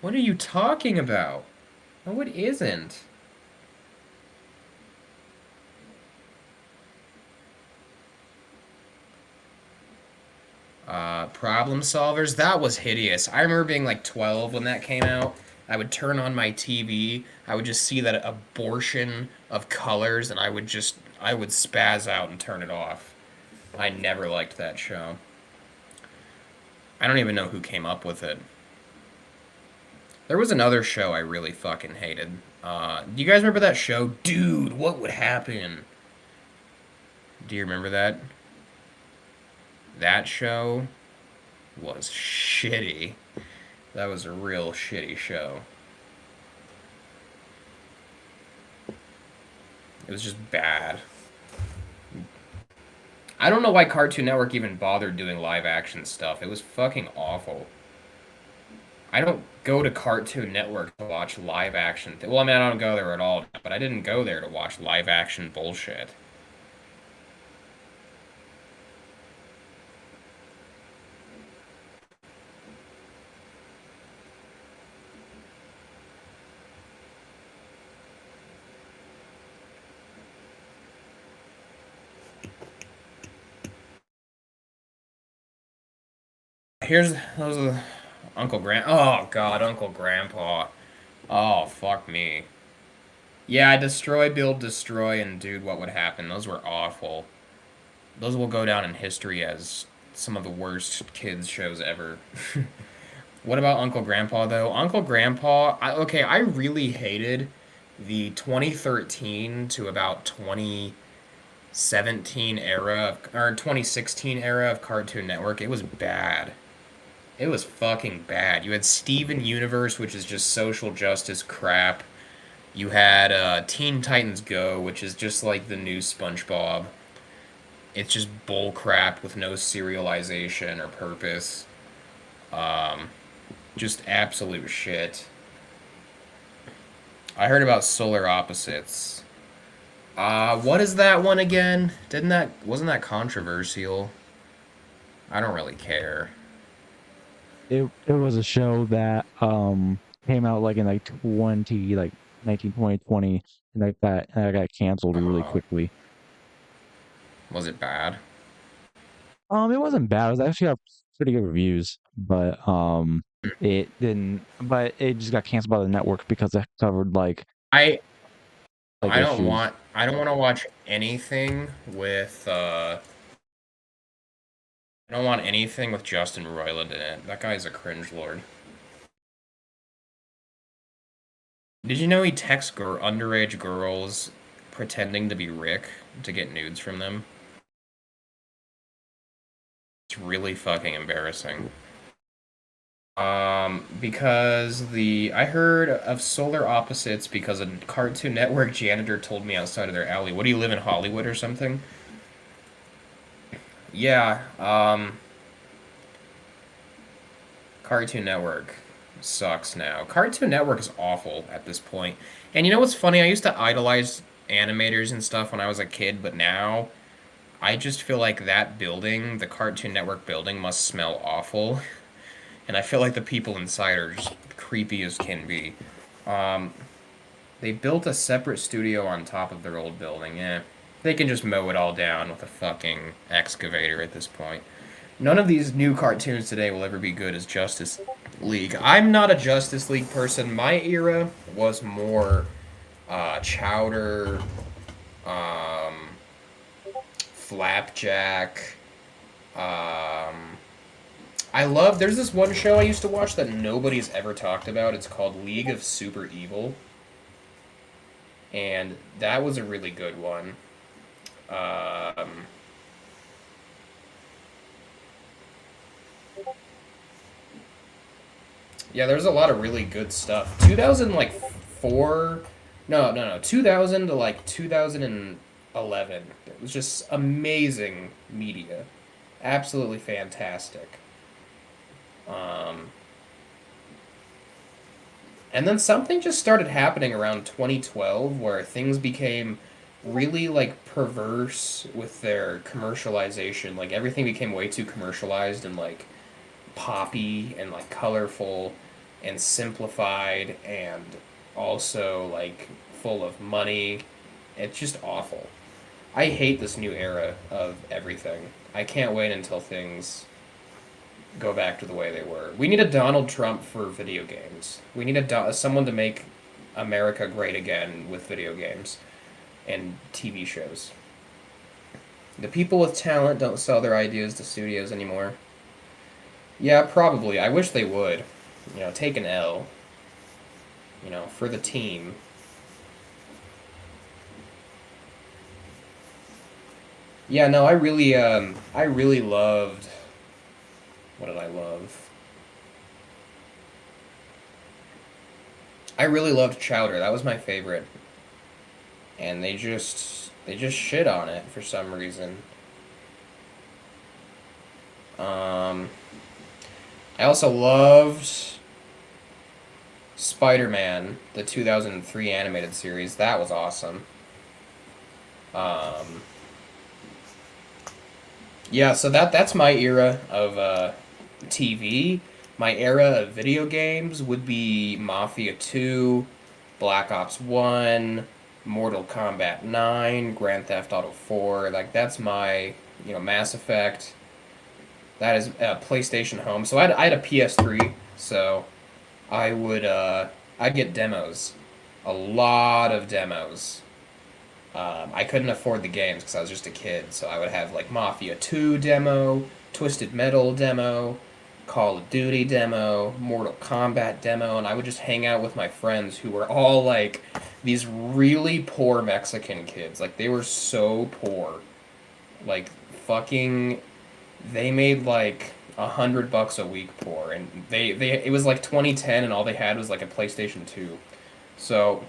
What are you talking about? No, it isn't. Problem Solvers, that was hideous. I remember being like 12 when that came out. I would turn on my TV, I would just see that abortion of colors, and I would spaz out and turn it off. I never liked that show. I don't even know who came up with it. There was another show I really fucking hated. Do you guys remember that show? Dude, what would happen? Do you remember that? That show was shitty. That was a real shitty show. It was just bad. I don't know why Cartoon Network even bothered doing live action stuff. It was fucking awful. I don't go to Cartoon Network to watch live action. Well, I mean, I don't go there at all, but I didn't go there to watch live action bullshit. Here's those are Uncle Grand. Oh God, Uncle Grandpa. Oh fuck me. Yeah, destroy, build, destroy, and dude, what would happen? Those were awful. Those will go down in history as some of the worst kids shows ever. What about Uncle Grandpa though? Uncle Grandpa, okay, I really hated the 2013 to about 2017 era of, or 2016 era of Cartoon Network. It was bad. It was fucking bad. You had Steven Universe, which is just social justice crap. You had Teen Titans Go, which is just like the new SpongeBob. It's just bull crap with no serialization or purpose. Um, just absolute shit. I heard about Solar Opposites. What is that one again? Wasn't that controversial? I don't really care. It was a show that came out like in like 20 like 19 2020, and that got canceled really Uh, quickly. was it bad? It wasn't bad. It was actually got pretty good reviews, but it just got canceled by the network because it covered I issues. I don't want to watch anything with I don't want anything with Justin Roiland in it. That guy's a cringe lord. Did you know he texts underage girls pretending to be Rick to get nudes from them? It's really fucking embarrassing. Because I heard of Solar Opposites because a Cartoon Network janitor told me outside of their alley. What, do you live in Hollywood or something? Yeah, Cartoon Network sucks now. Cartoon Network is awful at this point. And you know what's funny? I used to idolize animators and stuff when I was a kid, but now I just feel like that building, the Cartoon Network building, must smell awful. And I feel like the people inside are just creepy as can be. Um, they built a separate studio on top of their old building. Eh, they can just mow it all down with a fucking excavator at this point. None of these new cartoons today will ever be good as Justice League. I'm not a Justice League person. My era was more Chowder, um, Flapjack. There's this one show I used to watch that nobody's ever talked about. It's called League of Super Evil. And that was a really good one. Um, Yeah, there's a lot of really good stuff. 2000 like 4 no, 2000 to like 2011. It was just amazing media. Absolutely fantastic. Um and then something just started happening around 2012 where things became really like perverse with their commercialization. Like everything became way too commercialized and like poppy and like colorful and simplified and also like full of money. It's just awful. I hate this new era of everything. I can't wait until things go back to the way they were. We need a Donald Trump for video games. We need someone to make America great again with video games and TV shows. The people with talent don't sell their ideas to studios anymore. Yeah, probably. I wish they would. Take an L. For the team. Yeah, no, I really loved. What did I love? I really loved Chowder. That was my favorite. And they just shit on it for some reason. Um, I also loved Spider-Man, the 2003 animated series. That was awesome. Um, yeah, so that's my era of TV. My era of video games would be Mafia 2, Black Ops 1, Mortal Kombat 9, Grand Theft Auto 4. Like that's my, Mass Effect. That is PlayStation Home. So I had a PS3, so I would I'd get demos, a lot of demos. I couldn't afford the games because I was just a kid, so I would have like Mafia 2 demo, Twisted Metal demo, Call of Duty demo, Mortal Kombat demo, and I would just hang out with my friends who were all like these really poor Mexican kids. Like they were so poor. Like fucking they made like $100 a week poor and they it was like 2010 and all they had was like a PlayStation 2. So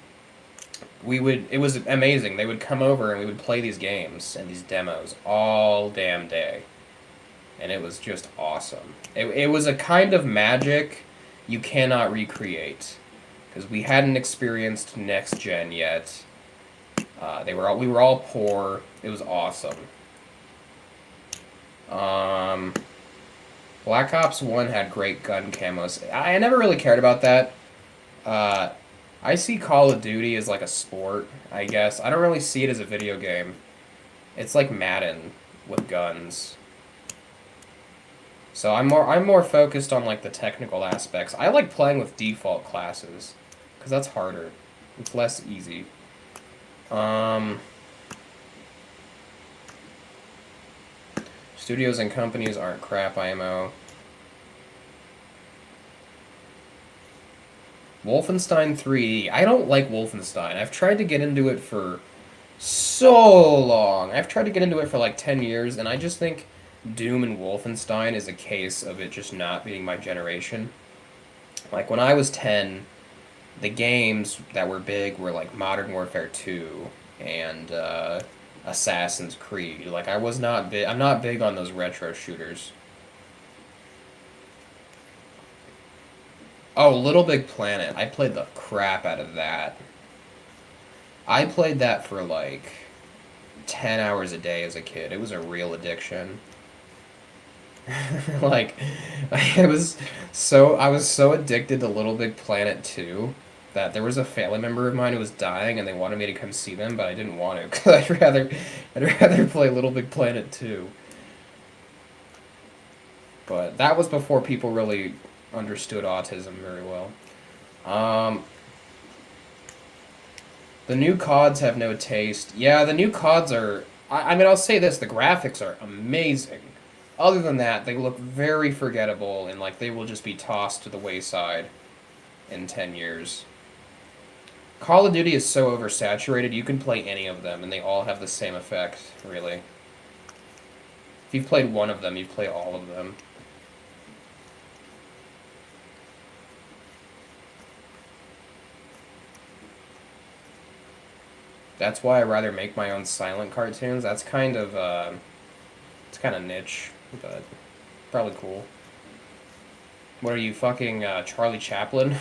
it was amazing. They would come over and we would play these games and these demos all damn day. And it was just awesome. It was a kind of magic you cannot recreate because we hadn't experienced next gen yet. We were all poor. It was awesome. Um, Black Ops 1 had great gun camos. I never really cared about that. Uh, I see Call of Duty as like a sport, I guess. I don't really see it as a video game. It's like Madden with guns. So I'm more focused on like the technical aspects. I like playing with default classes cuz that's harder. It's less easy. Um Studios and companies aren't crap, IMO. Wolfenstein 3. I don't like Wolfenstein. I've tried to get into it for so long. I've tried to get into it for like 10 years, and I just think Doom and Wolfenstein is a case of it just not being my generation. Like when I was 10, the games that were big were like Modern Warfare 2 and Assassin's Creed. Like I was not big. I'm not big on those retro shooters. Oh, Little Big Planet. I played the crap out of that. I played that for like 10 hours a day as a kid. It was a real addiction. Like I was so addicted to Little Big Planet 2 that there was a family member of mine who was dying and they wanted me to come see them, but I didn't want to because I'd rather play Little Big Planet 2. But that was before people really understood autism very well. Um, the new CODs have no taste. Yeah, the new CODs are. I mean, I'll say this: the graphics are amazing. Other than that, they look very forgettable and like they will just be tossed to the wayside in 10 years. Call of Duty is so oversaturated, you can play any of them and they all have the same effect, really. If you've played one of them, you've played all of them. That's why I rather make my own silent cartoons. That's kind of it's kind of niche, but probably cool. What are you fucking Charlie Chaplin?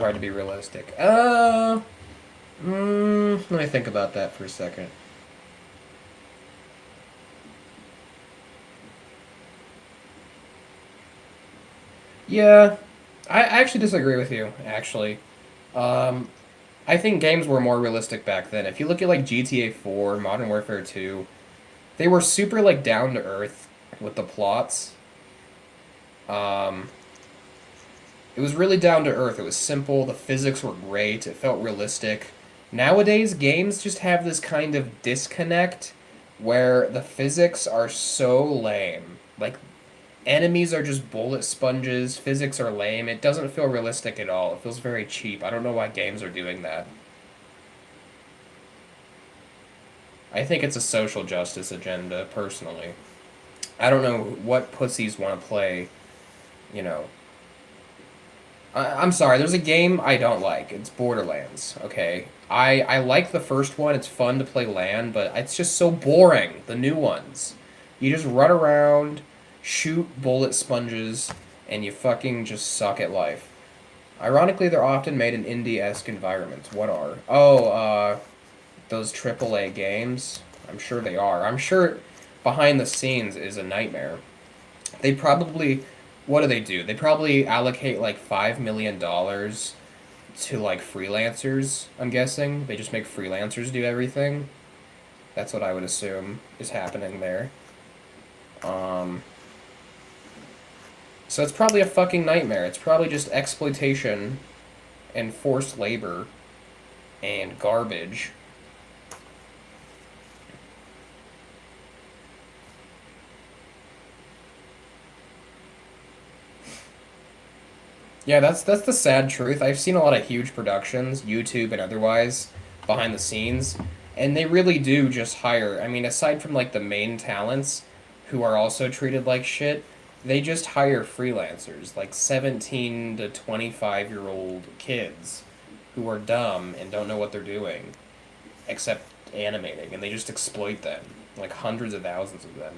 Hard to be realistic. Let me think about that for a second. Yeah, I actually disagree with you. Actually, um, I think games were more realistic back then. If you look at like GTA 4, Modern Warfare 2, they were super like down to earth with the plots. Um, it was really down to earth. It was simple. The physics were great. It felt realistic. Nowadays, games just have this kind of disconnect where the physics are so lame. Like, enemies are just bullet sponges. Physics are lame. It doesn't feel realistic at all. It feels very cheap. I don't know why games are doing that. I think it's a social justice agenda, personally. I don't know what pussies want to play, you know, I'm sorry. There's a game I don't like. It's Borderlands. Okay, I like the first one. It's fun to play LAN, but it's just so boring. The new ones, you just run around, shoot bullet sponges, and you fucking just suck at life. Ironically, they're often made in indie-esque environments. What are? Oh, those AAA games. I'm sure they are. I'm sure behind the scenes is a nightmare. They probably, what do they do? They probably allocate like $5 million to like freelancers. I'm guessing they just make freelancers do everything. That's what I would assume is happening there. Um, so it's probably a fucking nightmare. It's probably just exploitation and forced labor and garbage. Yeah, that's the sad truth. I've seen a lot of huge productions, YouTube and otherwise, behind the scenes, and they really do just hire. I mean, aside from like the main talents, who are also treated like shit, they just hire freelancers, like 17 to 25-year-old kids who are dumb and don't know what they're doing except animating, and they just exploit them, like hundreds of thousands of them.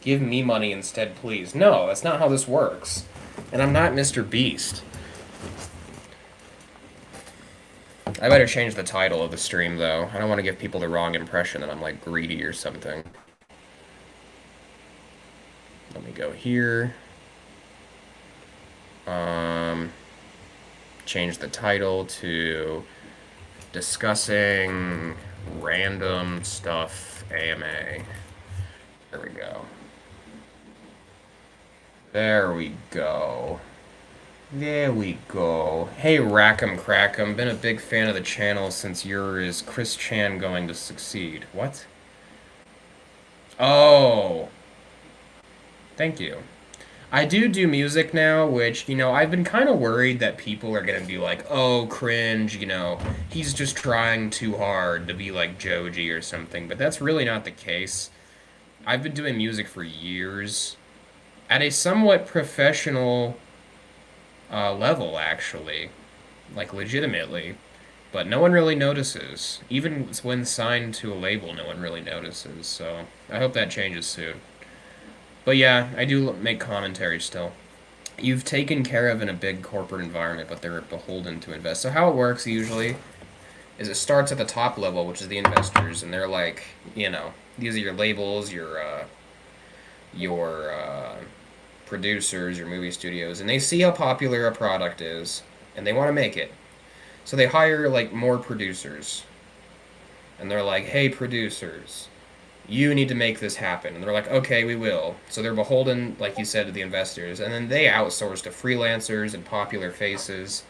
Give me money instead, please. No, that's not how this works. And I'm not Mr. Beast. I better change the title of the stream, though. I don't want to give people the wrong impression that I'm, like, greedy or something. Let me go here. Change the title to Discussing Random Stuff AMA. There we go. There we go. There we go. Hey, Rackham Crackham. Been a big fan of the channel since Is Chris Chan going to succeed? What? Oh. Thank you. I do music now, which, I've been kind of worried that people are going to be like, oh, cringe, he's just trying too hard to be like Joji or something. But that's really not the case. I've been doing music for years at a somewhat professional level, actually, like legitimately, but no one really notices. Even when signed to a label, no one really notices. So I hope that changes soon. But yeah, I do make commentary still. You've taken care of in a big corporate environment, but they're beholden to invest. So how it works usually is it starts at the top level, which is the investors, and they're like, these are your labels, your producers, your movie studios, and they see how popular a product is, and they want to make it. So they hire like more producers, and they're like, "Hey, producers, you need to make this happen." And they're like, "Okay, we will." So they're beholden, like you said, to the investors, and then they outsource to freelancers and popular faces,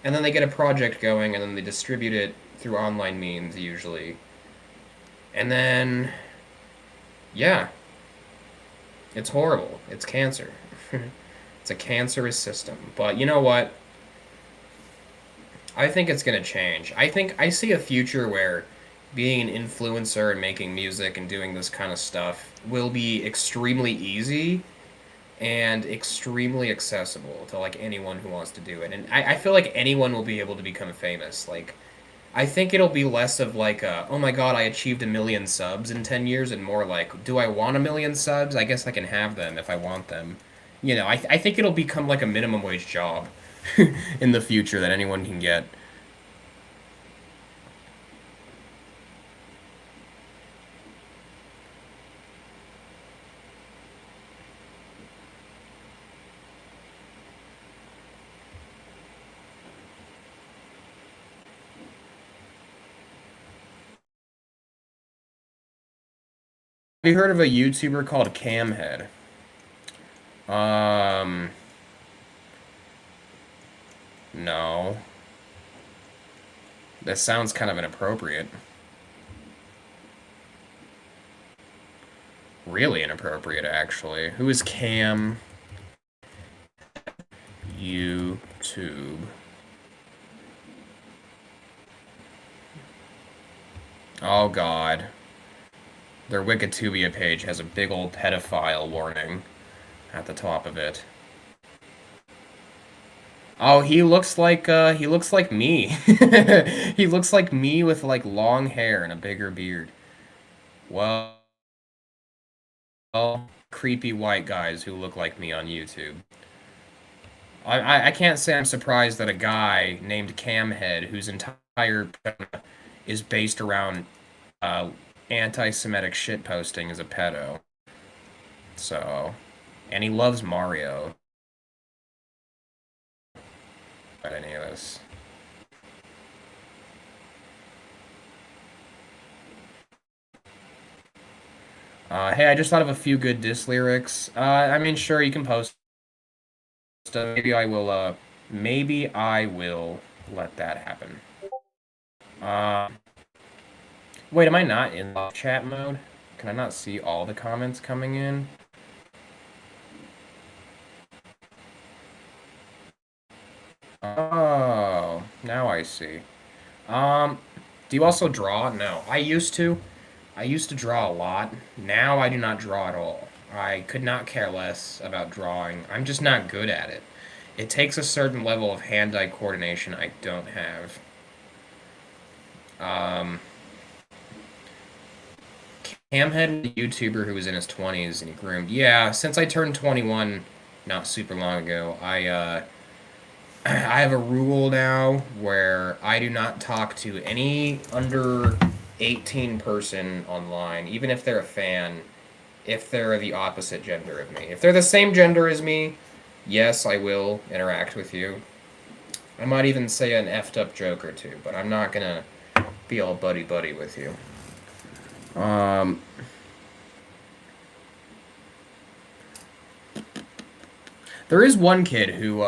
and then they get a project going, and then they distribute it through online means usually, and then, yeah, it's horrible. It's cancer. It's a cancerous system. But you know what? I think it's going to change. I think I see a future where being an influencer and making music and doing this kind of stuff will be extremely easy and extremely accessible to like anyone who wants to do it. And I feel like anyone will be able to become famous. Like, I think it'll be less of like oh my god, I achieved 1 million subs in 10 years, and more like, do I want 1 million subs? I guess I can have them if I want them. I think it'll become like a minimum wage job. in the future that anyone can get. Have you heard of a YouTuber called Camhead? Um, no. That sounds kind of inappropriate. Really inappropriate, actually. Who is Cam? YouTube. Oh god. Their Wikitubia page has a big old pedophile warning at the top of it. Oh, he looks like me. He looks like me with like long hair and a bigger beard. Well, creepy white guys who look like me on YouTube. I can't say I'm surprised that a guy named Camhead, whose entire persona is based around uh, anti-Semitic shitposting, is a pedo. So, and he loves Mario. But any of this. Hey, I just thought of a few good diss lyrics. I mean, sure, you can post. Maybe I will let that happen. Uh, wait, am I not in live chat mode? Can I not see all the comments coming in? Oh, now I see. Do you also draw? No, I used to. I used to draw a lot. Now I do not draw at all. I could not care less about drawing. I'm just not good at it. It takes a certain level of hand-eye coordination I don't have. Hamhead was a YouTuber who was in his 20s and he groomed. Yeah, since I turned 21 not super long ago, I have a rule now where I do not talk to any under 18 person online, even if they're a fan, if they're the opposite gender of me. If they're the same gender as me, yes, I will interact with you. I might even say an effed up joke or two, but I'm not gonna be all buddy buddy with you. Um, there is one kid who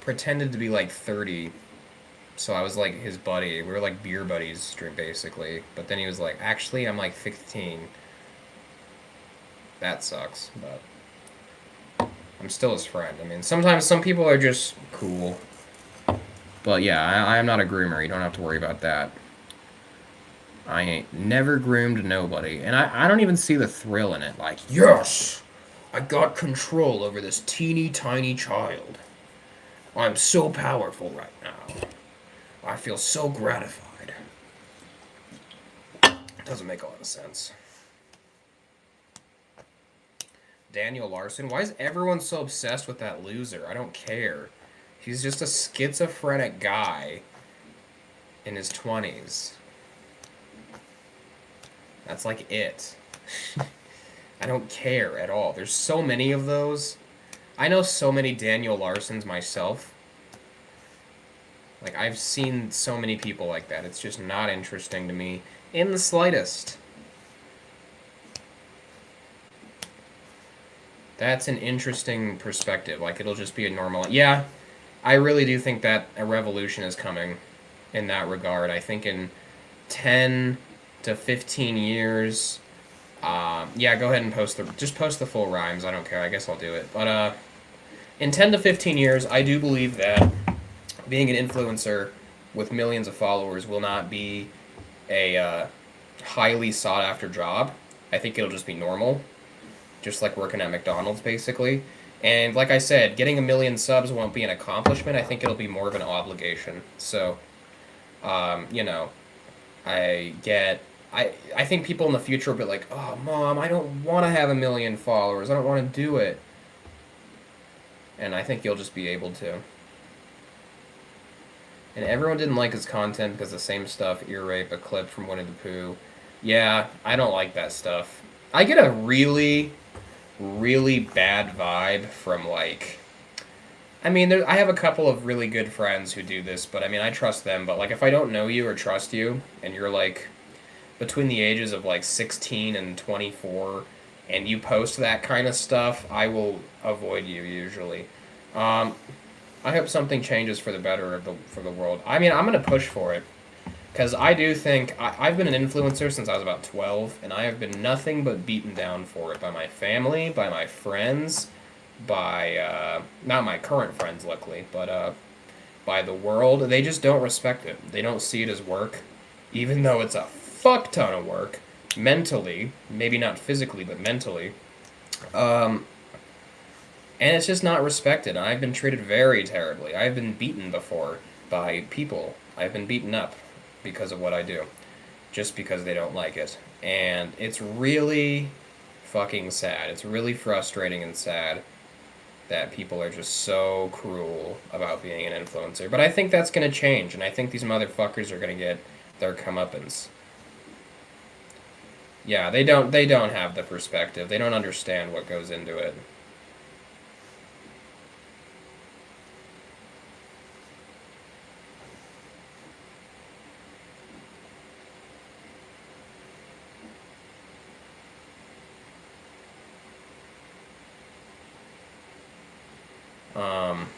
pretended to be like 30, so I was like his buddy. We were like beer buddies, basically. But then he was like, "Actually, I'm like 15." That sucks, but I'm still his friend. I mean, sometimes some people are just cool. But yeah, I am not a groomer. You don't have to worry about that. I ain't never groomed nobody. And I don't even see the thrill in it. Like, yes, I got control over this teeny tiny child. I'm so powerful right now. I feel so gratified. It doesn't make a lot of sense. Daniel Larson. Why is everyone so obsessed with that loser? I don't care. He's just a schizophrenic guy in his 20s. That's like it. I don't care at all. There's so many of those. I know so many Daniel Larsons myself. Like, I've seen so many people like that. It's just not interesting to me in the slightest. That's an interesting perspective. Like, it'll just be a normal... Yeah, I really do think that a revolution is coming in that regard. I think in 10 to 15 years... yeah, go ahead and just post the full rhymes. I don't care. I guess I'll do it. But, in 10 to 15 years, I do believe that being an influencer with millions of followers will not be a highly sought after job. I think it'll just be normal, just like working at McDonald's, basically. And like I said, getting 1 million subs won't be an accomplishment. I think it'll be more of an obligation. So, you know, I think people in the future will be like, oh, Mom, I don't want to have 1 million followers. I don't want to do it. And I think you'll just be able to. And everyone didn't like his content because the same stuff, ear rape, a clip from Winnie the Pooh. Yeah, I don't like that stuff. I get a really, really bad vibe from like. I mean, I have a couple of really good friends who do this, but I mean, I trust them. But like, if I don't know you or trust you, and you're like between the ages of like 16 and 24, and you post that kind of stuff, I will avoid you usually. Um, I hope something changes for the better of the for the world. I mean, I'm gonna push for it because I do think I've been an influencer since I was about 12, and I have been nothing but beaten down for it by my family, by my friends, by not my current friends, luckily, but by the world. They just don't respect it. They don't see it as work, even though it's a fuck ton of work mentally, maybe not physically, but mentally. Um, and it's just not respected. I've been treated very terribly. I've been beaten before by people. I've been beaten up because of what I do, just because they don't like it. And it's really fucking sad. It's really frustrating and sad that people are just so cruel about being an influencer. But I think that's going to change, and I think these motherfuckers are going to get their comeuppance. Yeah, they don't have the perspective. They don't understand what goes into it. Um,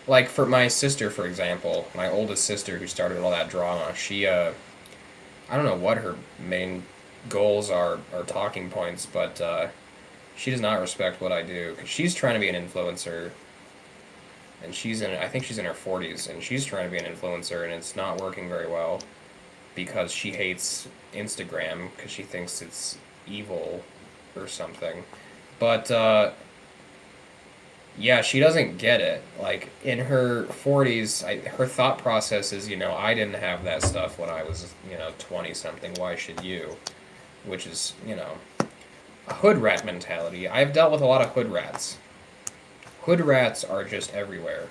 like for my sister, for example, my oldest sister who started all that drama, she I don't know what her main goals are or talking points, but she does not respect what I do because she's trying to be an influencer, and I think she's in her 40s, and she's trying to be an influencer, and it's not working very well because she hates Instagram because she thinks it's evil or something. But yeah, she doesn't get it. Like in her 40s, her thought process is, I didn't have that stuff when I was, 20 something. Why should you? Which is, a hood rat mentality. I've dealt with a lot of hood rats. Hood rats are just everywhere.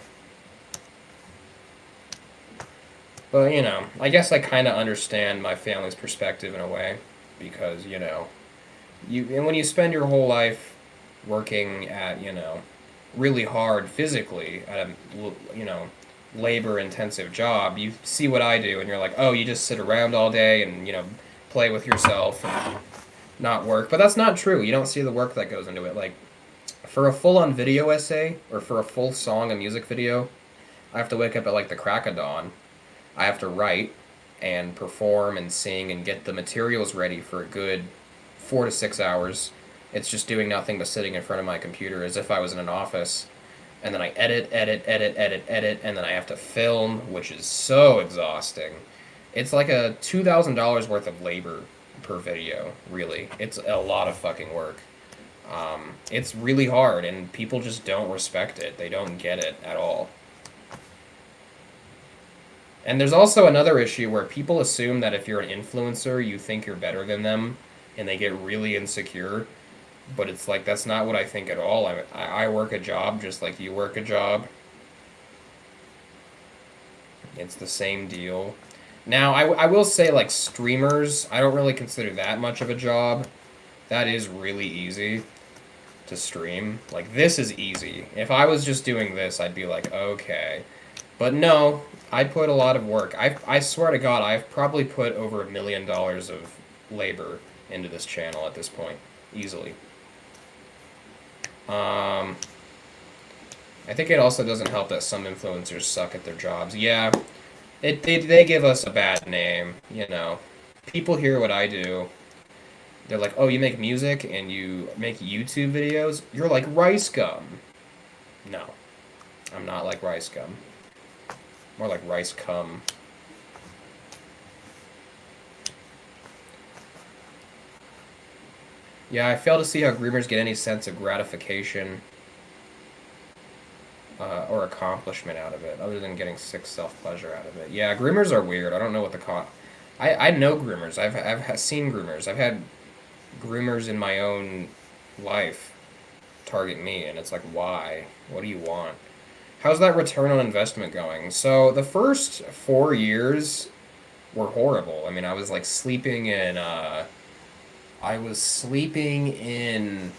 But, I guess I kind of understand my family's perspective in a way because, and when you spend your whole life working at, really hard physically at a, labor intensive job, you see what I do and you're like, oh, you just sit around all day and, play with yourself and not work. But that's not true. You don't see the work that goes into it. Like, for a full on video essay or for a full song, a music video, I have to wake up at like the crack of dawn. I have to write and perform and sing and get the materials ready for a good 4 to 6 hours. It's just doing nothing but sitting in front of my computer as if I was in an office. And then I edit, and then I have to film, which is so exhausting. It's like a $2,000 worth of labor per video, really. It's a lot of fucking work. It's really hard, and people just don't respect it. They don't get it at all. And there's also another issue where people assume that if you're an influencer, you think you're better than them, and they get really insecure. But it's like, that's not what I think at all. I work a job just like you work a job. It's the same deal. Now, I will say, like, streamers, I don't really consider that much of a job. That is really easy to stream. Like, this is easy. If I was just doing this, I'd be like, okay. But no, I put a lot of work. I swear to God, I've probably put over $1 million of labor into this channel at this point, easily. I think it also doesn't help that some influencers suck at their jobs. Yeah, they give us a bad name, People hear what I do. They're like, oh, you make music and you make YouTube videos? You're like Rice Gum. No, I'm not like Rice Gum. More like Rice Cum. Yeah, I fail to see how groomers get any sense of gratification or accomplishment out of it, other than getting sick self-pleasure out of it. Yeah, groomers are weird. I don't know what the I know groomers. I've seen groomers. I've had groomers in my own life. target me, and it's like, why? What do you want? How's that return on investment going? So the first 4 years were horrible. I mean, I was sleeping in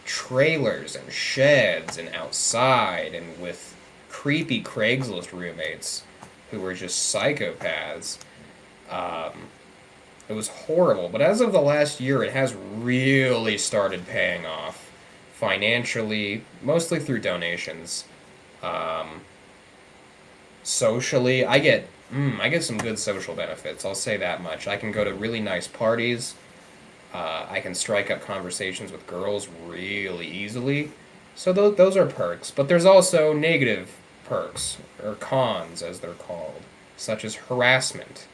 trailers and sheds and outside and with creepy Craigslist roommates who were just psychopaths. Um, it was horrible, but as of the last year, it has really started paying off financially, mostly through donations. Um, Socially, I get some good social benefits. I'll say that much. I can go to really nice parties. I can strike up conversations with girls really easily. So those are perks, but there's also negative perks, or cons as they're called, such as harassment.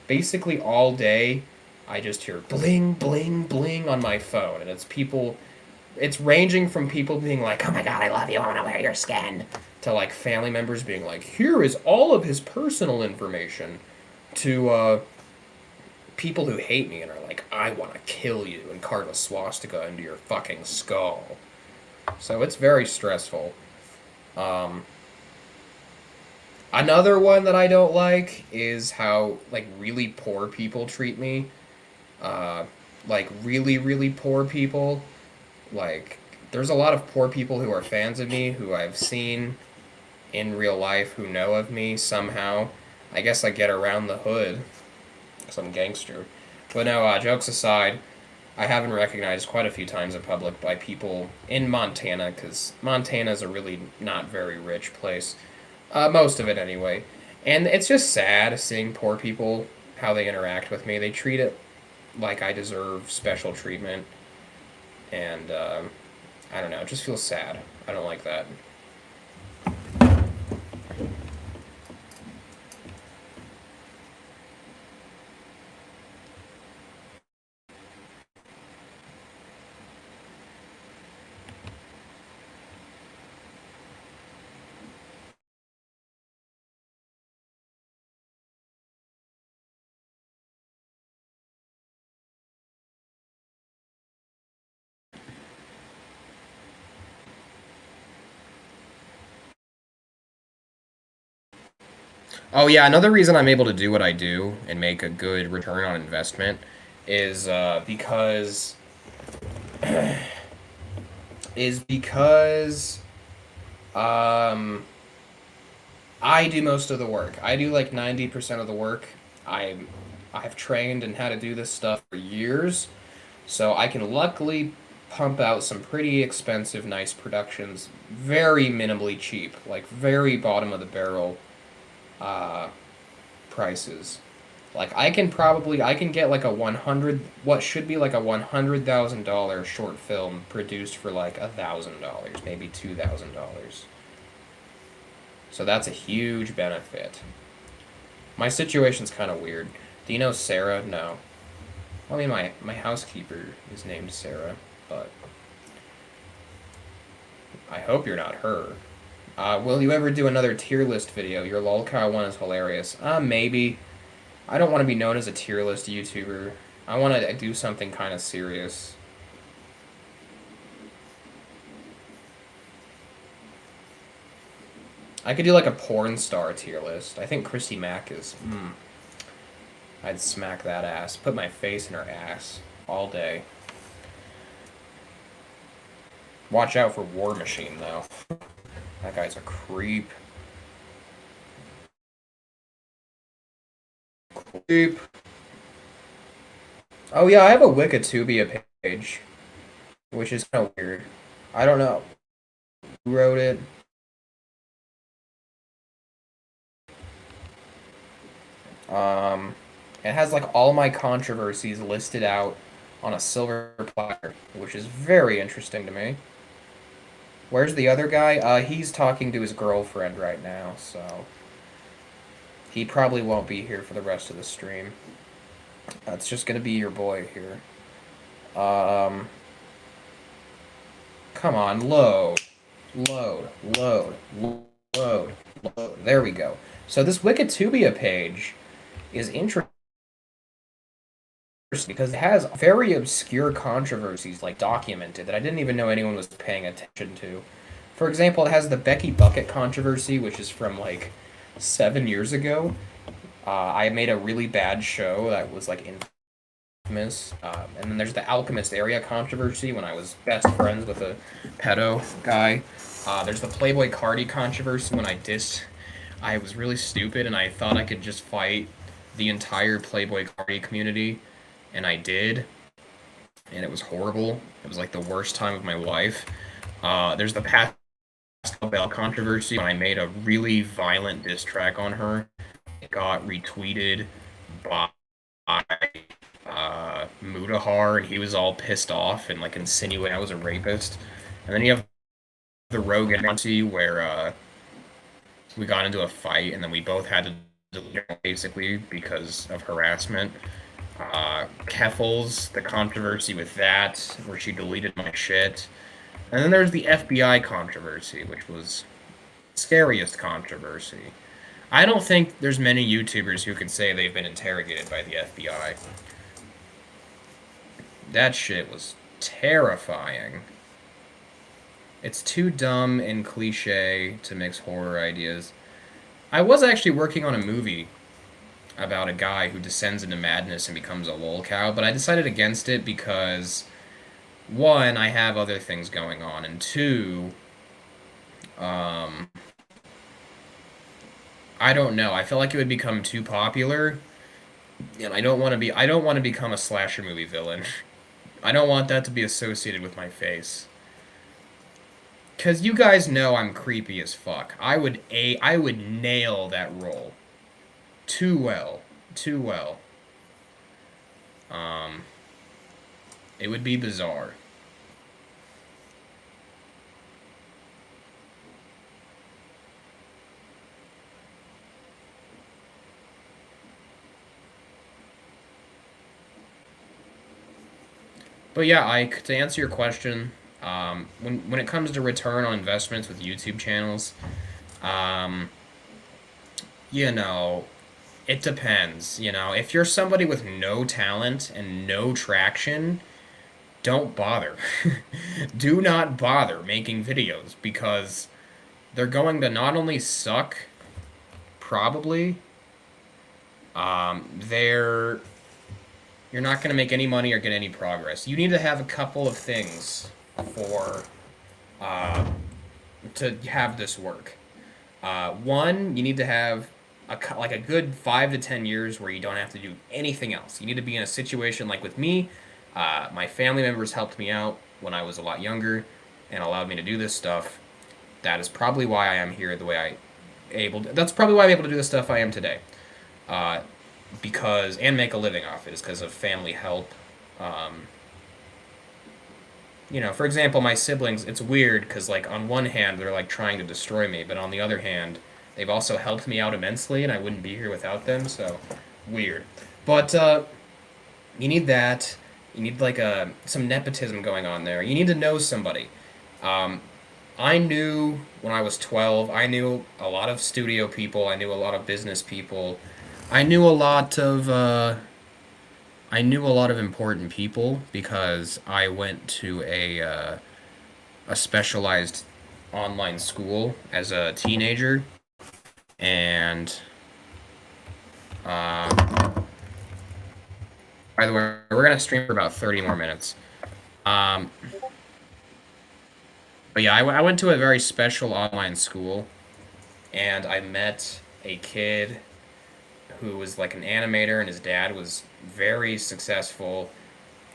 Basically, all day, I just hear bling, bling, bling on my phone, and it's ranging from people being like, "Oh my god, I love you, I want to wear your skin," to like family members being like, "Here is all of his personal information," to people who hate me and are like, "I want to kill you," and carve a swastika into your fucking skull. So it's very stressful. Um, Another one that I don't like is how like really poor people treat me. Uh, like really, really poor people. Like there's a lot of poor people who are fans of me who I've seen in real life who know of me somehow. I guess I get around the hood because I'm gangster. But no, jokes aside, I have been recognized quite a few times in public by people in Montana because Montana is a really not very rich place. Most of it, anyway. And it's just sad seeing poor people, how they interact with me. They treat it like I deserve special treatment. And I don't know, it just feels sad. I don't like that. Oh yeah, another reason I'm able to do what I do and make a good return on investment is because um, I do most of the work. I do like 90% of the work. I I've trained in how to do this stuff for years, so I can luckily pump out some pretty expensive, nice productions, very minimally cheap, like very bottom of the barrel uh, prices. Like I can get like a 100 what should be like a $100,000 short film produced for like $1,000, maybe $2,000. So that's a huge benefit. My situation's kind of weird. Do you know Sarah? No. I mean, my housekeeper is named Sarah, but I hope you're not her. Will you ever do another tier list video? Your lolcow one is hilarious. Maybe. I don't want to be known as a tier list YouTuber. I want to do something kind of serious. I could do like a porn star tier list. I think Christy Mack is. I'd smack that ass. Put my face in her ass all day. Watch out for War Machine though. That guy's a creep. Creep. Oh yeah, I have a Wikitubia page, which is kind of weird. I don't know who wrote it. Um, it has like all my controversies listed out on a silver platter, which is very interesting to me. Where's the other guy? He's talking to his girlfriend right now, so he probably won't be here for the rest of the stream. It's just gonna be your boy here. Um, Come on, load, load, load, load, load. There we go. So this Wikitubia page is interesting because it has very obscure controversies like documented that I didn't even know anyone was paying attention to. For example, it has the Becky Bucket controversy, which is from like 7 years ago. I made a really bad show that was like infamous. And then there's the Alchemist area controversy when I was best friends with a pedo guy. There's the Playboy Cardi controversy when I was really stupid and I thought I could just fight the entire Playboy Cardi community, and I did, and it was horrible. It was like the worst time of my life. There's the Pascal Bell controversy when I made a really violent diss track on her. It got retweeted by Mudahar, and he was all pissed off and like insinuating I was a rapist. And then you have the Rogan where we got into a fight, and then we both had to delete basically because of harassment. Keffels, the controversy with that, where she deleted my shit. And then there's the FBI controversy, which was the scariest controversy. I don't think there's many YouTubers who can say they've been interrogated by the FBI. That shit was terrifying. It's too dumb and cliche to mix horror ideas. I was actually working on a movie about a guy who descends into madness and becomes a lolcow, but I decided against it because, one, I have other things going on, and two, I don't know. I feel like it would become too popular, and I don't want to become a slasher movie villain. I don't want that to be associated with my face. Cause you guys know I'm creepy as fuck. I would nail that role. Too well. Too well. Um it would be bizarre. But yeah, Ike, to answer your question, when it comes to return on investments with YouTube channels, um, you know, it depends. You know, if you're somebody with no talent and no traction, don't bother. Do not bother making videos because they're going to not only suck, probably, they're you're not going to make any money or get any progress. You need to have a couple of things for uh, to have this work. One, you need to have like a good 5 to 10 years where you don't have to do anything else. You need to be in a situation like with me. My family members helped me out when I was a lot younger and allowed me to do this stuff. That is probably why I am here the way that's probably why I'm able to do the stuff I am today. Uh, because and make a living off it is because of family help. Um, for example, my siblings. It's weird because like on one hand they're like trying to destroy me, but on the other hand, they've also helped me out immensely, and I wouldn't be here without them. So weird. But you need that. You need like some nepotism going on there. You need to know somebody. Um, I knew when I was 12. I knew a lot of studio people. I knew a lot of business people. I knew a lot of important people because I went to a specialized online school as a teenager, and uh, by the way, we're gonna stream for about 30 more minutes. Um, but yeah, I went to a very special online school, and I met a kid who was like an animator, and his dad was very successful,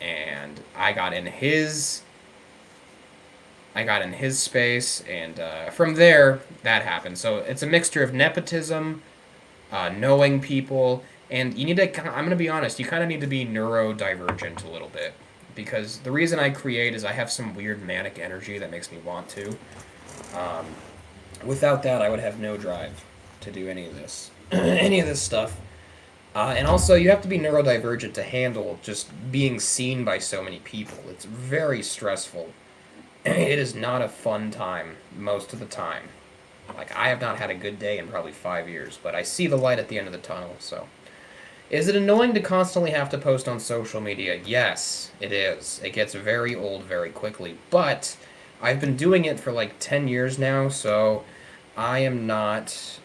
and I got in his space, and from there that happened. So it's a mixture of nepotism, knowing people, and you need to. I'm gonna be honest. You kind of need to be neurodivergent a little bit because the reason I create is I have some weird manic energy that makes me want to. Um, Without that, I would have no drive to do any of this, any of this stuff. And also, you have to be neurodivergent to handle just being seen by so many people. It's very stressful. It is not a fun time most of the time. Like, I have not had a good day in probably 5 years, but I see the light at the end of the tunnel, so Is it annoying to constantly have to post on social media? Yes, it is. It gets very old very quickly. But I've been doing it for like 10 years now, so I am not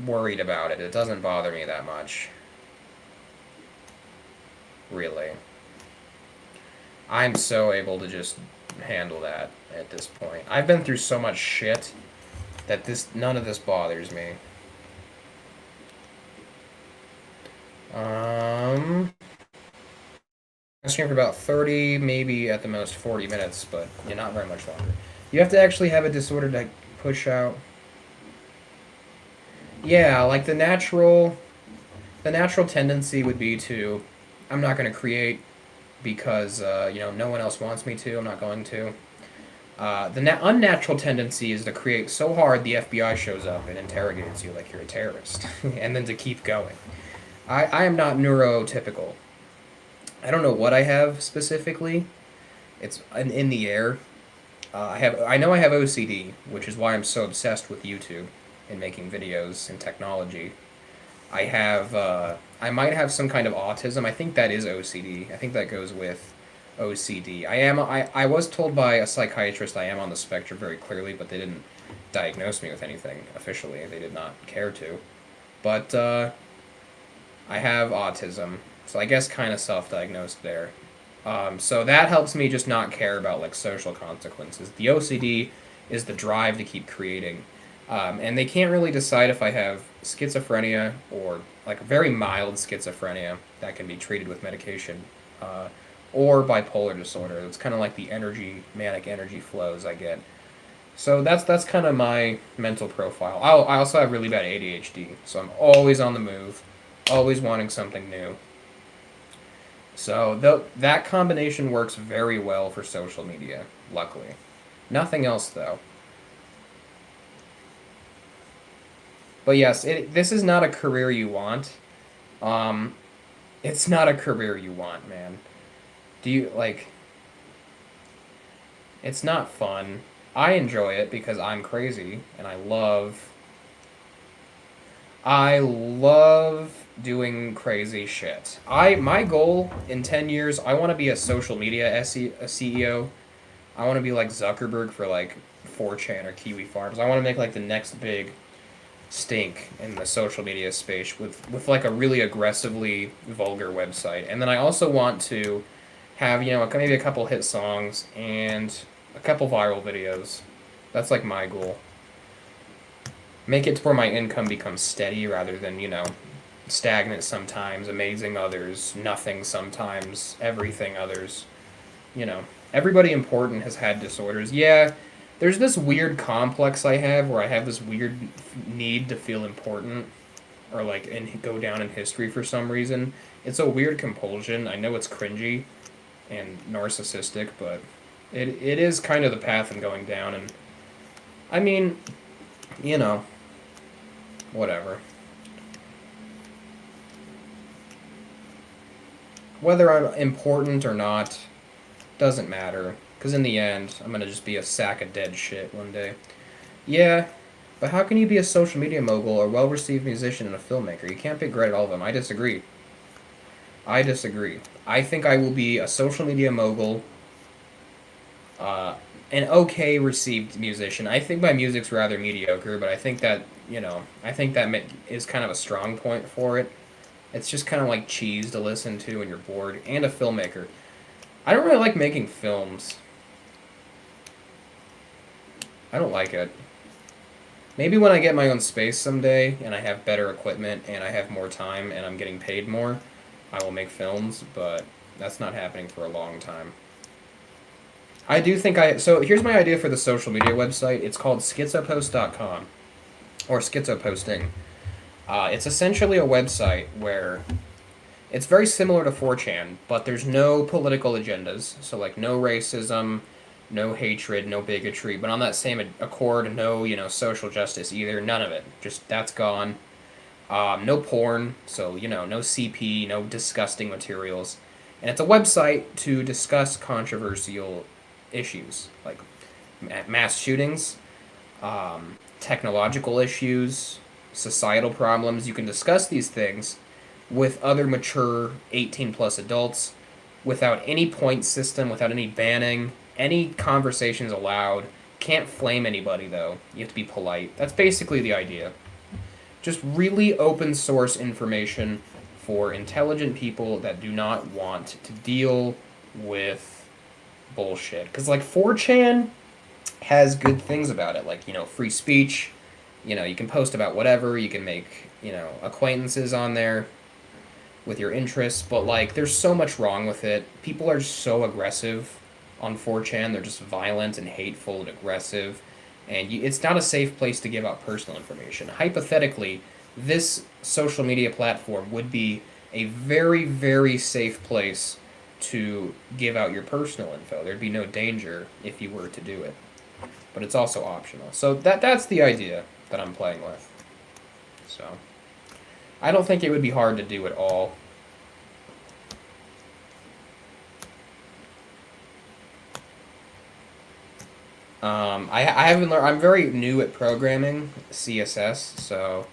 worried about it. It doesn't bother me that much. Really. I'm so able to just handle that at this point. I've been through so much shit that none of this bothers me. I stream for about 30, maybe at the most 40 minutes, but yeah, not very much longer. You have to actually have a disorder to push out. Yeah, like the natural tendency would be to, I'm not going to create because no one else wants me to. I'm not going to. The unnatural tendency is to create so hard the FBI shows up and interrogates you like you're a terrorist, and then to keep going. I am not neurotypical. I don't know what I have specifically. It's in the air. I know I have OCD, which is why I'm so obsessed with YouTube and making videos and technology. I might have some kind of autism. I think that is OCD. I think that goes with OCD. I was told by a psychiatrist I am on the spectrum very clearly, but they didn't diagnose me with anything officially. They did not care to. But I have autism, so I guess kind of self-diagnosed there. So that helps me just not care about like social consequences. The OCD is the drive to keep creating, and they can't really decide if I have schizophrenia or like very mild schizophrenia that can be treated with medication, or bipolar disorder. It's kind of like the manic energy flows I get. So that's kind of my mental profile. I also have really bad ADHD, so I'm always on the move, always wanting something new. So that combination works very well for social media, luckily. Nothing else though. But yes, this is not a career you want. Um, it's not a career you want, man. Do you like? It's not fun. I enjoy it because I'm crazy and I love doing crazy shit. My goal in 10 years, I want to be a social media a CEO. I want to be like Zuckerberg for like 4chan or Kiwi Farms. I want to make like the next big stink in the social media space with like a really aggressively vulgar website. And then I also want to have, maybe a couple hit songs and a couple viral videos. That's like my goal. Make it to where my income becomes steady rather than, stagnant sometimes, amazing others, nothing sometimes, everything others. Everybody important has had disorders. Yeah, there's this weird complex I have where I have this weird need to feel important or like and go down in history for some reason. It's a weird compulsion. I know it's cringy and narcissistic, but it is kind of the path I'm going down. And I mean, you know, whatever. Whether I'm important or not doesn't matter. Because in the end, I'm going to just be a sack of dead shit one day. Yeah, but how can you be a social media mogul, a well received musician, and a filmmaker? You can't be great at all of them. I disagree. I disagree. I think I will be a social media mogul, uh, an okay received musician. I think my music's rather mediocre, but I think that is kind of a strong point for it. It's just kind of like cheese to listen to when you're bored, and a filmmaker. I don't really like making films. I don't like it. Maybe when I get my own space someday and I have better equipment and I have more time and I'm getting paid more, I will make films, but that's not happening for a long time. I do think so here's my idea for the social media website. It's called schizopost.com or schizoposting. It's essentially a website where it's very similar to 4chan, but there's no political agendas. So like no racism, no hatred, no bigotry. But on that same accord, no social justice either. None of it. Just that's gone. No porn. So no CP, no disgusting materials. And it's a website to discuss controversial issues like mass shootings, technological issues, societal problems. You can discuss these things with other mature 18 plus adults without any point system, without any banning, any conversations allowed. Can't flame anybody though. You have to be polite. That's basically the idea. Just really open source information for intelligent people that do not want to deal with bullshit. Because, like, 4chan has good things about it. Like, free speech. You can post about whatever. You can make, acquaintances on there with your interests. But, like, there's so much wrong with it. People are just so aggressive on 4chan. They're just violent and hateful and aggressive. And it's not a safe place to give out personal information. Hypothetically, this social media platform would be a very, very safe place to give out your personal info. There'd be no danger if you were to do it. But it's also optional. So that's the idea that I'm playing with. So I don't think it would be hard to do at all. I haven't learned. I'm very new at programming CSS, so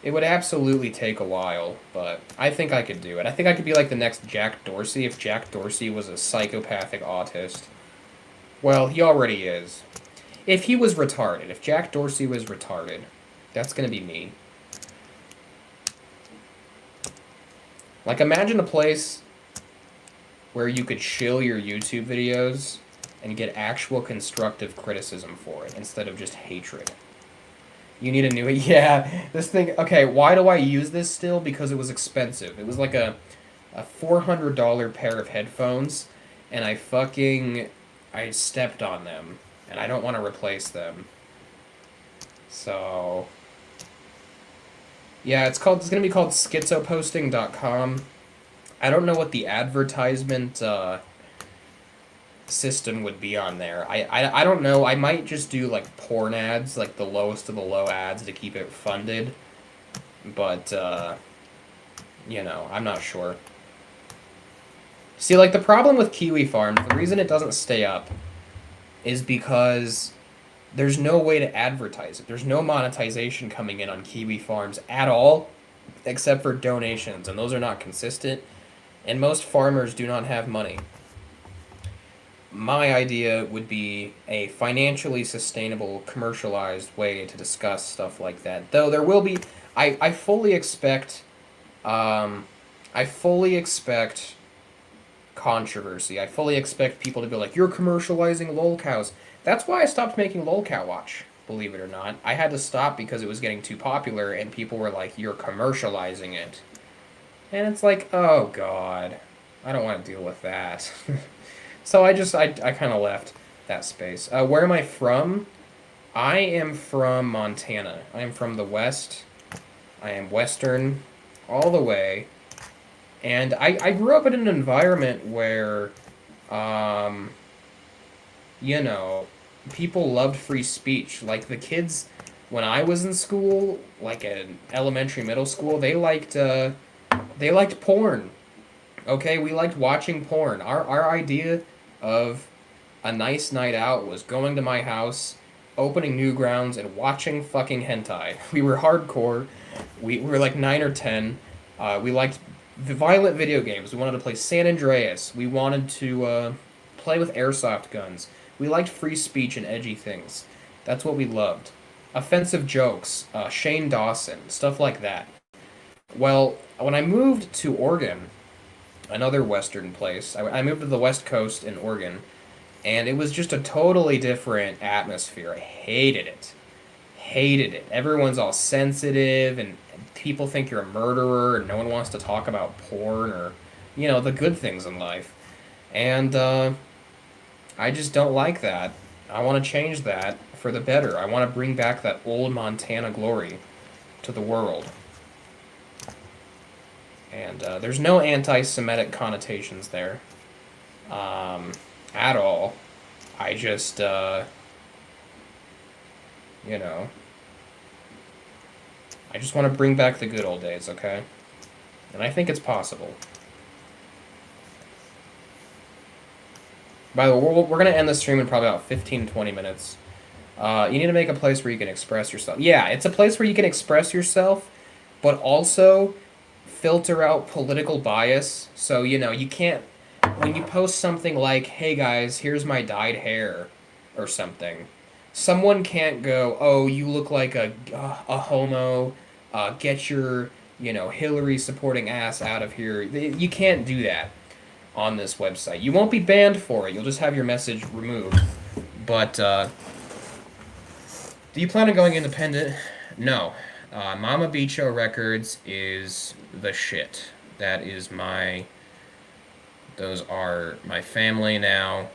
it would absolutely take a while, but I think I could do it. I think I could be like the next Jack Dorsey if Jack Dorsey was a psychopathic autist. Well, he already is. If he was retarded, if Jack Dorsey was retarded, that's gonna be me. Like, imagine a place where you could shill your YouTube videos and get actual constructive criticism for it instead of just hatred. You need a new... Yeah, this thing... Okay, why do I use this still? Because it was expensive. It was like a $400 pair of headphones, and I stepped on them, and I don't want to replace them. So... Yeah, it's going to be called schizoposting.com. I don't know what the advertisement system would be on there. I don't know. I might just do like porn ads, like the lowest of the low ads to keep it funded. But I'm not sure. See, like, the problem with Kiwi Farms, the reason it doesn't stay up is because there's no way to advertise it. There's no monetization coming in on Kiwi Farms at all, except for donations, and those are not consistent, and most farmers do not have money. My idea would be a financially sustainable, commercialized way to discuss stuff like that. Though there will be, I fully expect, controversy. I fully expect people to be like, "You're commercializing lolcows." That's why I stopped making Lolcow Watch. Believe it or not, I had to stop because it was getting too popular, and people were like, "You're commercializing it," and it's like, oh god, I don't want to deal with that. So I kind of left that space. Where am I from? I am from Montana. I am from the West. I am Western all the way. And I grew up in an environment where, people loved free speech. Like, the kids, when I was in school, like in elementary, middle school, they liked porn. Okay, we liked watching porn. Our idea of a nice night out was going to my house, opening Newgrounds, and watching fucking hentai. We were hardcore. We were like 9 or 10. We liked violent video games. We wanted to play San Andreas. We wanted to play with airsoft guns. We liked free speech and edgy things. That's what we loved. Offensive jokes, Shane Dawson, stuff like that. Well, when I moved to Oregon, another Western place. I moved to the West Coast in Oregon, and it was just a totally different atmosphere. I hated it. Hated it. Everyone's all sensitive, and people think you're a murderer, and no one wants to talk about porn or, the good things in life. And I just don't like that. I want to change that for the better. I want to bring back that old Montana glory to the world. And there's no anti-Semitic connotations there at all. I just, I just want to bring back the good old days, okay? And I think it's possible. By the way, we're going to end the stream in probably about 15-20 minutes. You need to make a place where you can express yourself. Yeah, it's a place where you can express yourself, but also filter out political bias. So, you can't, when you post something like, hey guys, here's my dyed hair or something, someone can't go, oh, you look like a homo, get your, Hillary supporting ass out of here. You can't do that on this website. You won't be banned for it, you'll just have your message removed. But, do you plan on going independent? No. Mama Bicho Records is the shit. That is those are my family now.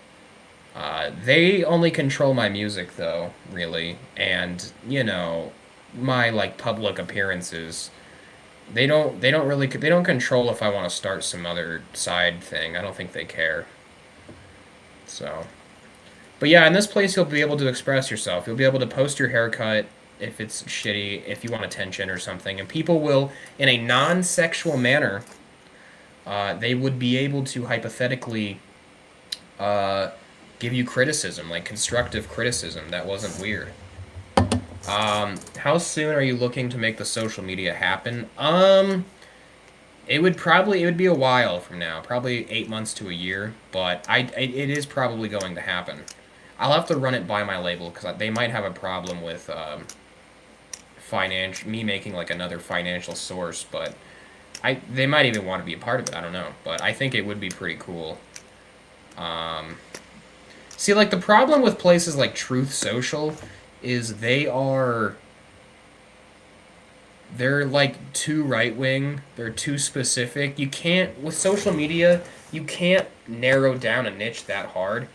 They only control my music though, really. And, my like public appearances. They don't control if I want to start some other side thing. I don't think they care. So, but yeah, in this place you'll be able to express yourself. You'll be able to post your haircut if it's shitty, if you want attention or something, and people will, in a non-sexual manner, they would be able to hypothetically uh, give you criticism, like constructive criticism. That wasn't weird. How soon are you looking to make the social media happen? It would be a while from now, probably 8 months to a year, but it is probably going to happen. I'll have to run it by my label because they might have a problem with me making like another financial source, but they might even want to be a part of it. I don't know, but I think it would be pretty cool. See, like the problem with places like Truth Social is they're like too right wing. They're too specific. You can't with social media. You can't narrow down a niche that hard,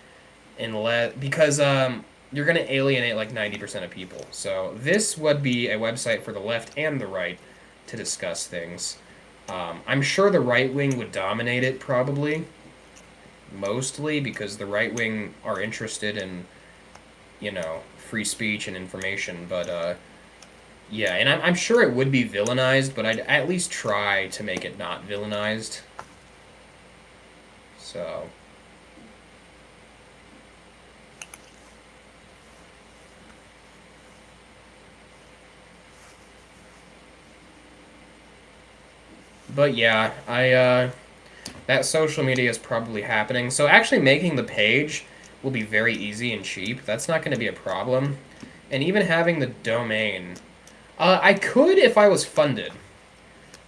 because you're gonna alienate like 90% of people. So this would be a website for the left and the right to discuss things. I'm sure the right wing would dominate it probably, mostly because the right wing are interested in free speech and information. But yeah, and I'm sure it would be villainized, but I'd at least try to make it not villainized. So. But yeah, that social media is probably happening. So actually making the page will be very easy and cheap. That's not going to be a problem. And even having the domain, I could if I was funded.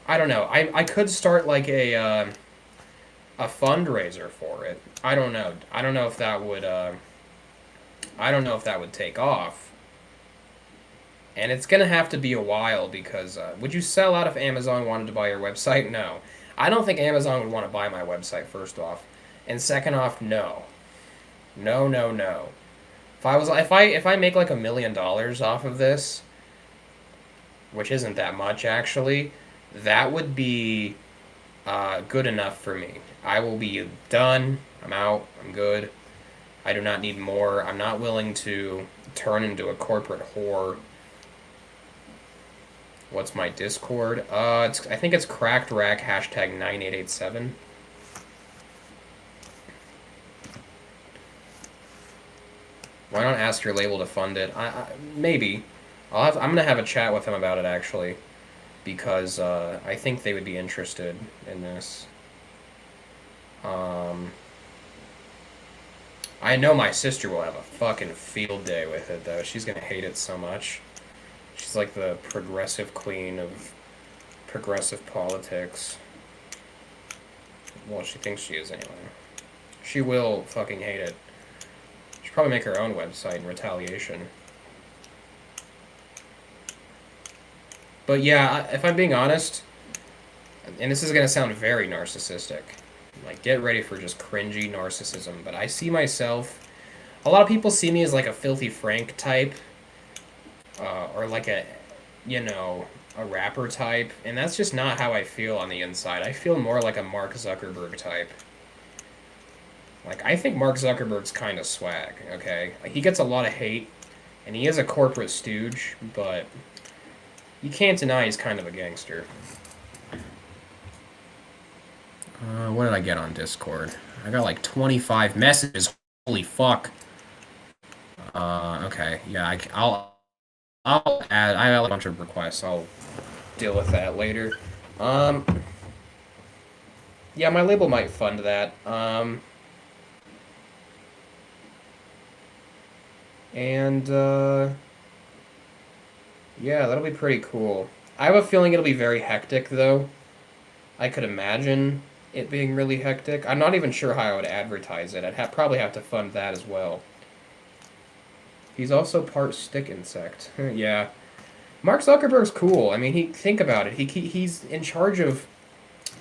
I don't know. I could start like a fundraiser for it. I don't know. I don't know if that would take off. And it's going to have to be a while because would you sell out if Amazon wanted to buy your website? No. I don't think Amazon would want to buy my website, first off. And second off, no. No, no, no. If I make like $1 million off of this, which isn't that much actually, that would be good enough for me. I will be done. I'm out. I'm good. I do not need more. I'm not willing to turn into a corporate whore. What's my Discord? I think it's cracked rack hashtag 9887. Why not ask your label to fund it? Maybe. I'm gonna have a chat with them about it actually, because I think they would be interested in this. I know my sister will have a fucking field day with it though. She's gonna hate it so much. She's like the progressive queen of progressive politics. Well, she thinks she is anyway. She will fucking hate it. She'll probably make her own website in retaliation. But yeah, if I'm being honest, and this is going to sound very narcissistic, like get ready for just cringy narcissism, but I see myself, a lot of people see me as like a Filthy Frank type, or like a rapper type, and that's just not how I feel on the inside. I feel more like a Mark Zuckerberg type. Like, I think Mark Zuckerberg's kind of swag, okay? Like, he gets a lot of hate, and he is a corporate stooge, but you can't deny he's kind of a gangster. What did I get on Discord? I got like 25 messages. Holy fuck. Okay, yeah, I'll add. I got a bunch of requests. I'll deal with that later. Yeah, my label might fund that. And yeah, that'll be pretty cool. I have a feeling it'll be very hectic, though. I could imagine it being really hectic. I'm not even sure how I would advertise it. Probably have to fund that as well. He's also part stick insect. Yeah, Mark Zuckerberg's cool. I mean, think about it. He's in charge of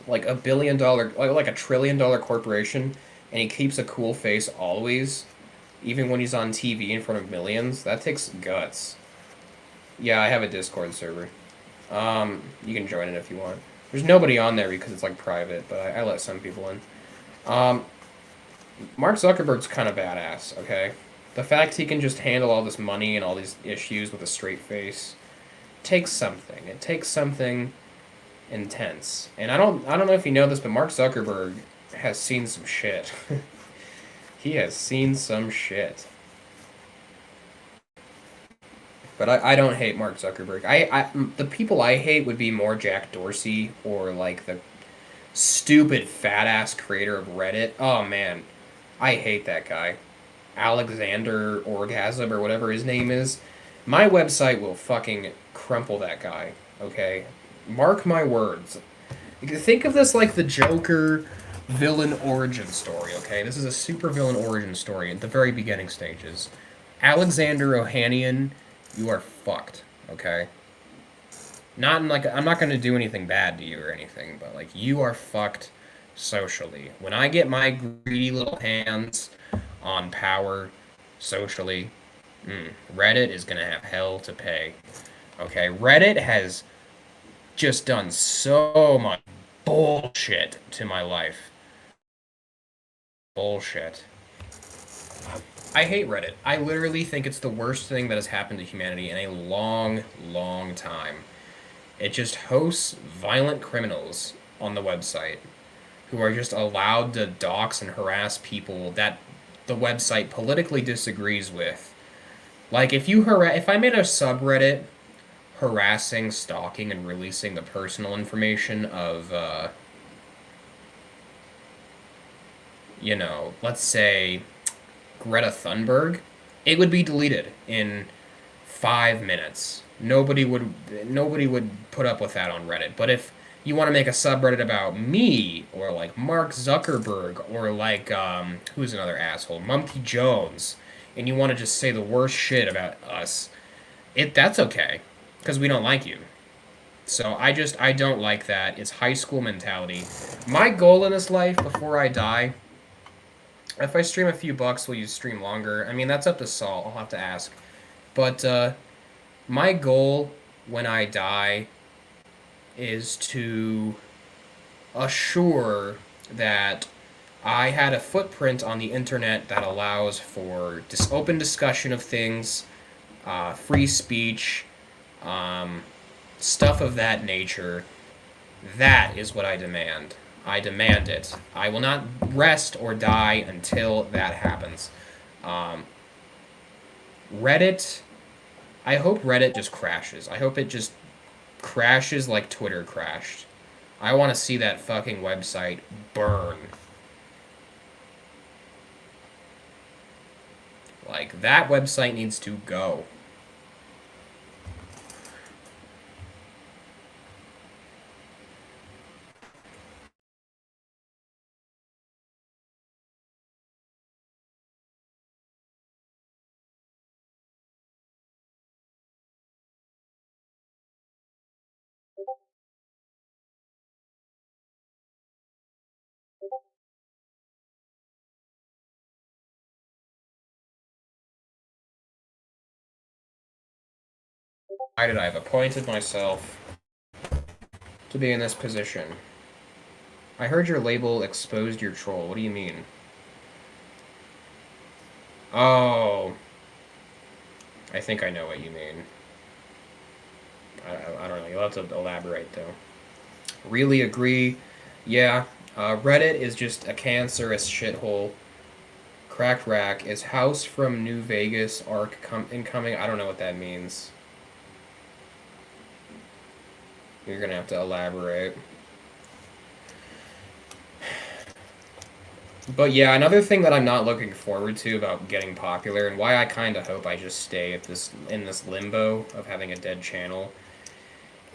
like $1 billion, like $1 trillion corporation, and he keeps a cool face always, even when he's on TV in front of millions. That takes guts. Yeah, I have a Discord server. You can join it if you want. There's nobody on there because it's like private, but I let some people in. Um, Mark Zuckerberg's kind of badass. Okay, the fact he can just handle all this money and all these issues with a straight face takes something. It takes something intense. And I don't know if you know this, but Mark Zuckerberg has seen some shit. He has seen some shit. But I don't hate Mark Zuckerberg. The people I hate would be more Jack Dorsey or like the stupid fat ass creator of Reddit. Oh man, I hate that guy. Alexander Orgasm or whatever his name is. My website will fucking crumple that guy. Okay, mark my words. Think of this like the Joker villain origin story, okay? This is a super villain origin story at the very beginning stages. Alexander Ohanian, you are fucked, okay? Not in like I'm not going to do anything bad to you or anything, but like you are fucked socially. When I get my greedy little hands on power socially, Reddit is going to have hell to pay. Okay? Reddit has just done so much bullshit to my life. Bullshit. I hate Reddit. I literally think it's the worst thing that has happened to humanity in a long, long time. It just hosts violent criminals on the website who are just allowed to dox and harass people that the website politically disagrees with. Like if I made a subreddit harassing, stalking, and releasing the personal information of let's say Greta Thunberg, it would be deleted in 5 minutes. Nobody would put up with that on Reddit. But if you want to make a subreddit about me or like Mark Zuckerberg or like who's another asshole, Monkey Jones, and you want to just say the worst shit about us, that's okay because we don't like you. So I don't like that. It's high school mentality. My goal in this life before I die, if I stream a few bucks, will you stream longer? I mean, that's up to Saul. I'll have to ask. But my goal when I die is to assure that I had a footprint on the internet that allows for open discussion of things, free speech, um, stuff of that nature. That is what I demand. I demand it. I will not rest or die until that happens. Um, Reddit. I hope Reddit just crashes. I hope it just crashes like Twitter crashed. I want to see that fucking website burn. Like, that website needs to go. Why did I have appointed myself to be in this position? I heard your label exposed your troll. What do you mean? Oh, I think I know what you mean. I don't know. You'll have to elaborate, though. Really agree. Yeah, Reddit is just a cancerous shithole. Cracked Rack is House from New Vegas arc incoming. I don't know what that means. You're gonna have to elaborate. But yeah, another thing that I'm not looking forward to about getting popular, and why I kind of hope I just stay at this in this limbo of having a dead channel,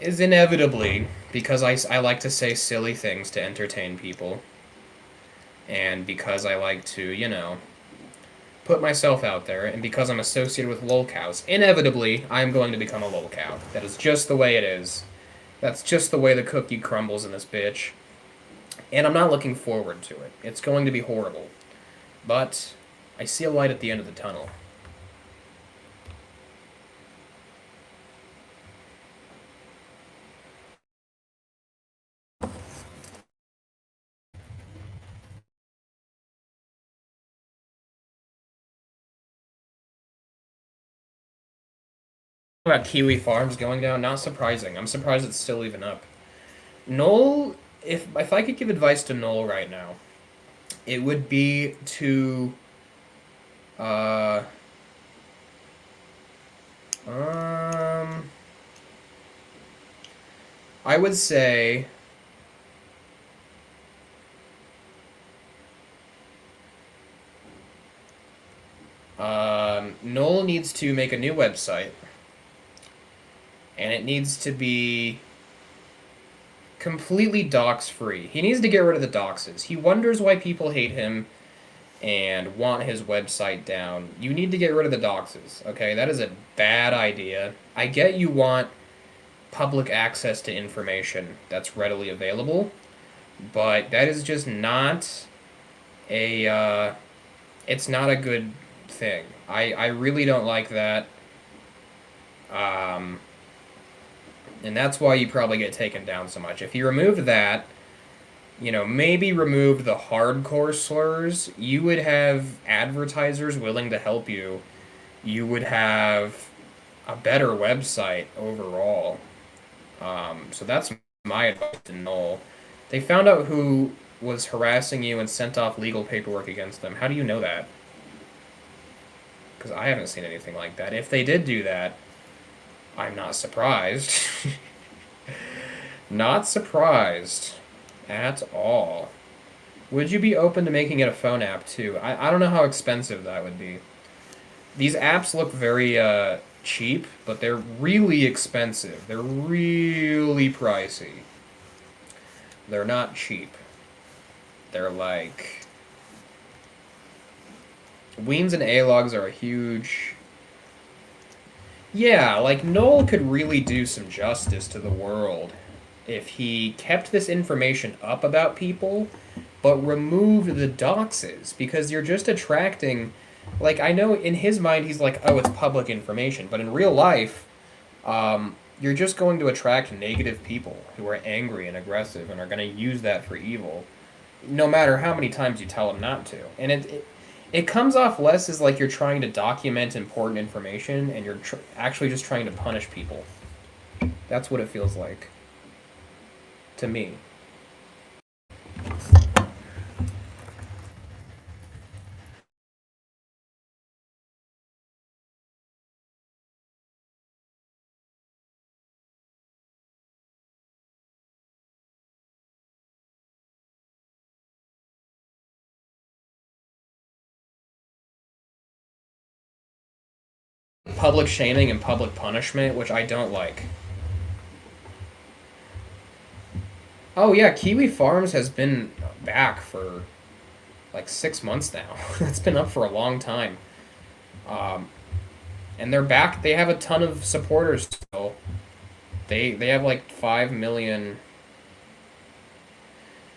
is inevitably because I like to say silly things to entertain people, and because I like to, put myself out there, and because I'm associated with lolcows, inevitably I'm going to become a lolcow. That is just the way it is. That's just the way the cookie crumbles in this bitch. And I'm not looking forward to it. It's going to be horrible. But I see a light at the end of the tunnel. About Kiwi Farms going down, not surprising. I'm surprised it's still even up. Noel, if I could give advice to Noel right now, it would be to uh um I would say Noel needs to make a new website, and it needs to be completely dox free. He needs to get rid of the doxes. He wonders why people hate him and want his website down. You need to get rid of the doxes, okay? That is a bad idea. I get you want public access to information that's readily available, but that is just not a it's not a good thing. I really don't like that. Um, and that's why you probably get taken down so much. If you removed that, maybe remove the hardcore slurs, you would have advertisers willing to help you. You would have a better website overall. So that's my advice to Noel. They found out who was harassing you and sent off legal paperwork against them. How do you know that? Because I haven't seen anything like that. If they did do that, I'm not surprised. Not surprised at all. Would you be open to making it a phone app too? I don't know how expensive that would be. These apps look very cheap, but they're really expensive. They're really pricey. They're not cheap. They're like Weens and A-logs are a huge. Yeah, like Noel could really do some justice to the world if he kept this information up about people, but removed the doxes because you're just attracting. Like I know in his mind he's like, oh, it's public information, but in real life, you're just going to attract negative people who are angry and aggressive and are going to use that for evil, no matter how many times you tell them not to. And it comes off less as like you're trying to document important information and you're actually just trying to punish people. That's what it feels like to me. Public shaming and public punishment, which I don't like. Oh yeah, Kiwi Farms has been back for like 6 months now. It's been up for a long time, um, and they're back. They have a ton of supporters still. They have like 5 million.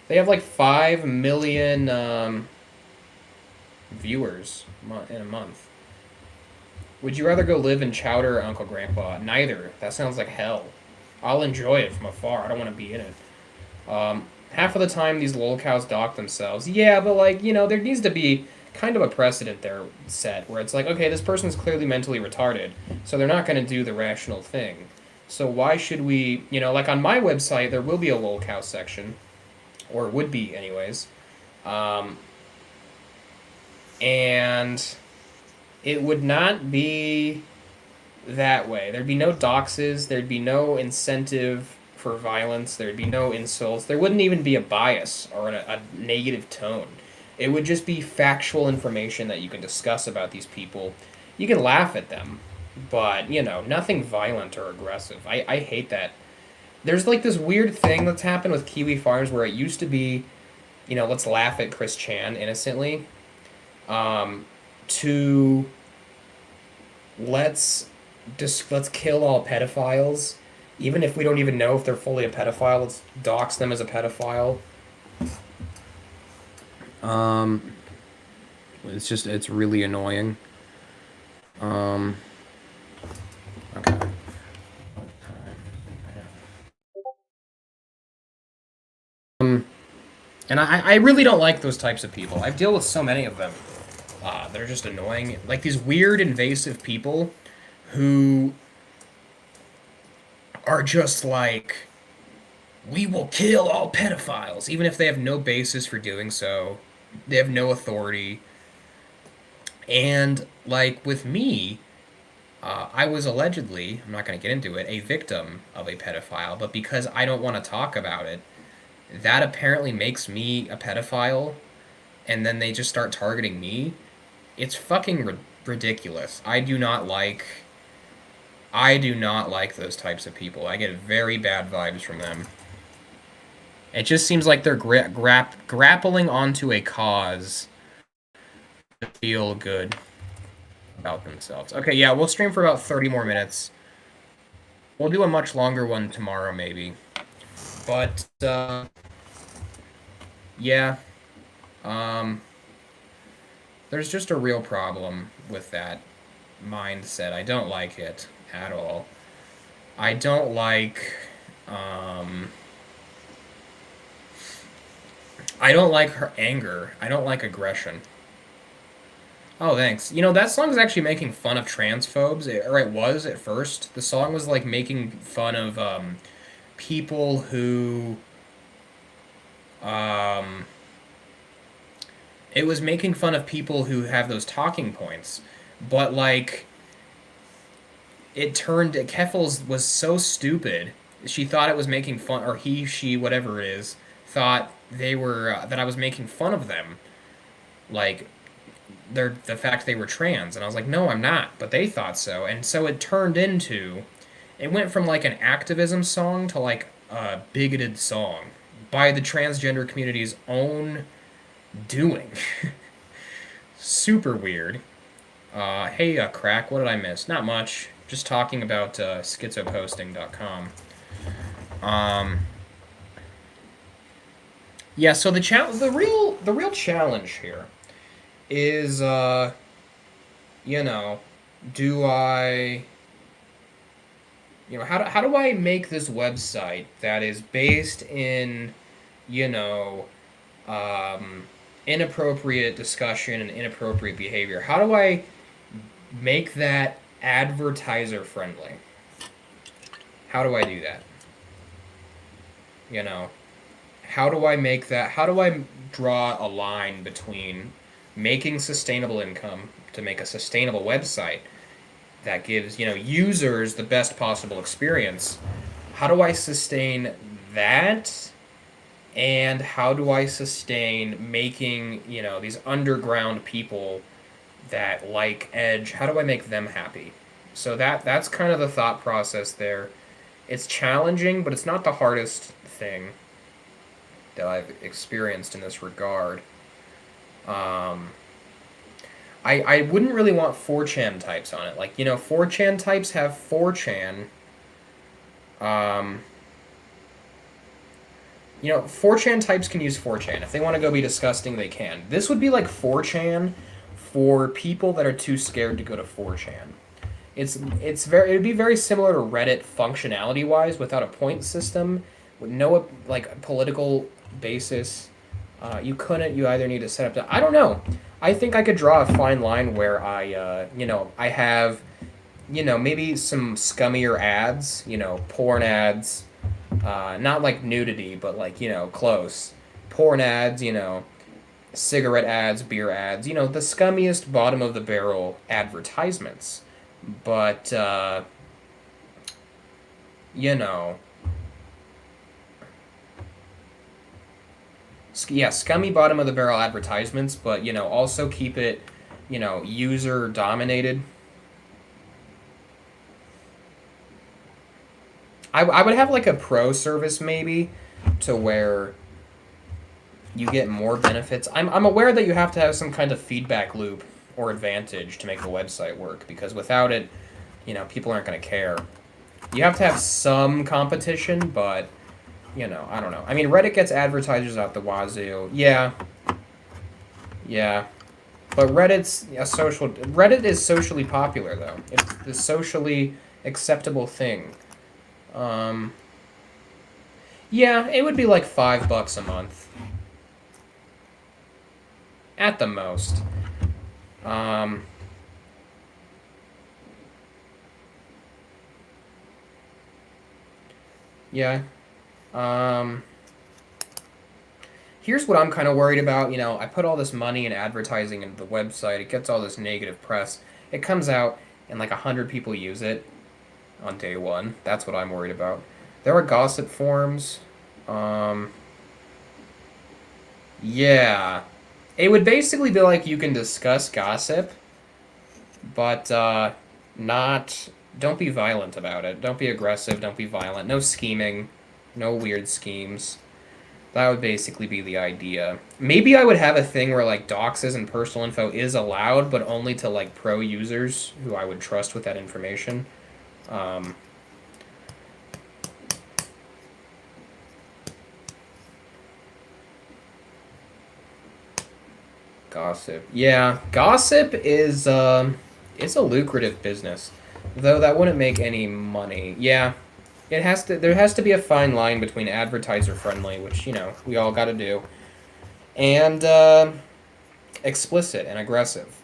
They have like 5 million viewers in a month. Would you rather go live in Chowder or Uncle Grandpa? Neither. That sounds like hell. I'll enjoy it from afar. I don't want to be in it. Half of the time, these lolcows dock themselves. Yeah, but like there needs to be kind of a precedent there set where it's like, okay, this person's clearly mentally retarded, so they're not going to do the rational thing. So why should we, like on my website, there will be a lolcow section, or would be anyways, um, and it would not be that way. There'd be no doxes. There'd be no incentive for violence. There'd be no insults. There wouldn't even be a bias or a negative tone. It would just be factual information that you can discuss about these people. You can laugh at them, but nothing violent or aggressive. I hate that. There's like this weird thing that's happened with Kiwi Farms where it used to be, let's laugh at Chris Chan innocently, um, to let's kill all pedophiles, even if we don't even know if they're fully a pedophile. Let's dox them as a pedophile. Um, it's really annoying. Um, okay. And I really don't like those types of people. I've dealt with so many of them. They're just annoying. Like these weird, invasive people who are just like, we will kill all pedophiles, even if they have no basis for doing so. They have no authority. And, like, with me, I was allegedly, I'm not going to get into it, a victim of a pedophile, but because I don't want to talk about it, that apparently makes me a pedophile, and then they just start targeting me. It's fucking ridiculous. I do not like those types of people. I get very bad vibes from them. It just seems like they're grappling onto a cause to feel good about themselves. Okay, yeah, we'll stream for about 30 more minutes. We'll do a much longer one tomorrow, maybe. But, yeah. Um, there's just a real problem with that mindset. I don't like it at all. I don't like, um, I don't like her anger. I don't like aggression. Oh, thanks. That song is actually making fun of transphobes, or it was at first. The song was like making fun of people who um it was making fun of people who have those talking points. But like it turned Keffels was so stupid. She thought it was making fun, or he, she, whatever it is, thought they were that I was making fun of them. Like the fact they were trans, and I was like, no, I'm not, but they thought so, and so it went from like an activism song to like a bigoted song by the transgender community's own doing. Super weird. Hey, Crack, what did I miss? Not much. Just talking about schizoposting.com. Yeah, so the real challenge here is you know, do I how do I make this website that is based in, you know, um, inappropriate discussion and inappropriate behavior? How do I make that advertiser friendly? How do I do that? You know, how do I make that? How do I draw a line between making sustainable income to make a sustainable website that gives users the best possible experience? How do I sustain that, and how do I sustain making these underground people that like Edge? How do I make them happy? So that's kind of the thought process there. It's challenging, but it's not the hardest thing that I've experienced in this regard. um, I wouldn't really want 4chan types on it. Like, 4chan types have 4chan. Um, 4chan types can use 4chan. If they want to go be disgusting, they can. This would be like 4chan for people that are too scared to go to 4chan. It would be very similar to Reddit functionality wise, without a point system, with no like political basis. You either need to set up. I don't know. I think I could draw a fine line where I have, maybe some scummier ads, porn ads, not like nudity, but like, close. Porn ads, cigarette ads, beer ads, the scummiest bottom of the barrel advertisements. But, you know, Yeah, scummy bottom of the barrel advertisements, but also keep it, user dominated. I would have like a pro service maybe, to where you get more benefits. I'm aware that you have to have some kind of feedback loop or advantage to make the website work, because without it, people aren't going to care. You have to have some competition, but I don't know. I mean, Reddit gets advertisers out the wazoo. Yeah, yeah. But Reddit is socially popular though. It's the socially acceptable thing. Um, yeah, it would be like $5 a month at the most. Um, yeah. Um, Here's what I'm kind of worried about. I put all this money in advertising into the website. It gets all this negative press. It comes out and like 100 people use it on day one. That's what I'm worried about. There are gossip forums. Um, yeah. It would basically be like you can discuss gossip, but not. Don't be violent about it. Don't be aggressive. Don't be violent. No scheming. No weird schemes. That would basically be the idea. Maybe I would have a thing where like doxes and personal info is allowed, but only to like pro users who I would trust with that information. Um, Gossip. Yeah, gossip is it's a lucrative business, though that wouldn't make any money. Yeah, it has to. There has to be a fine line between advertiser friendly, which we all got to do, and explicit and aggressive.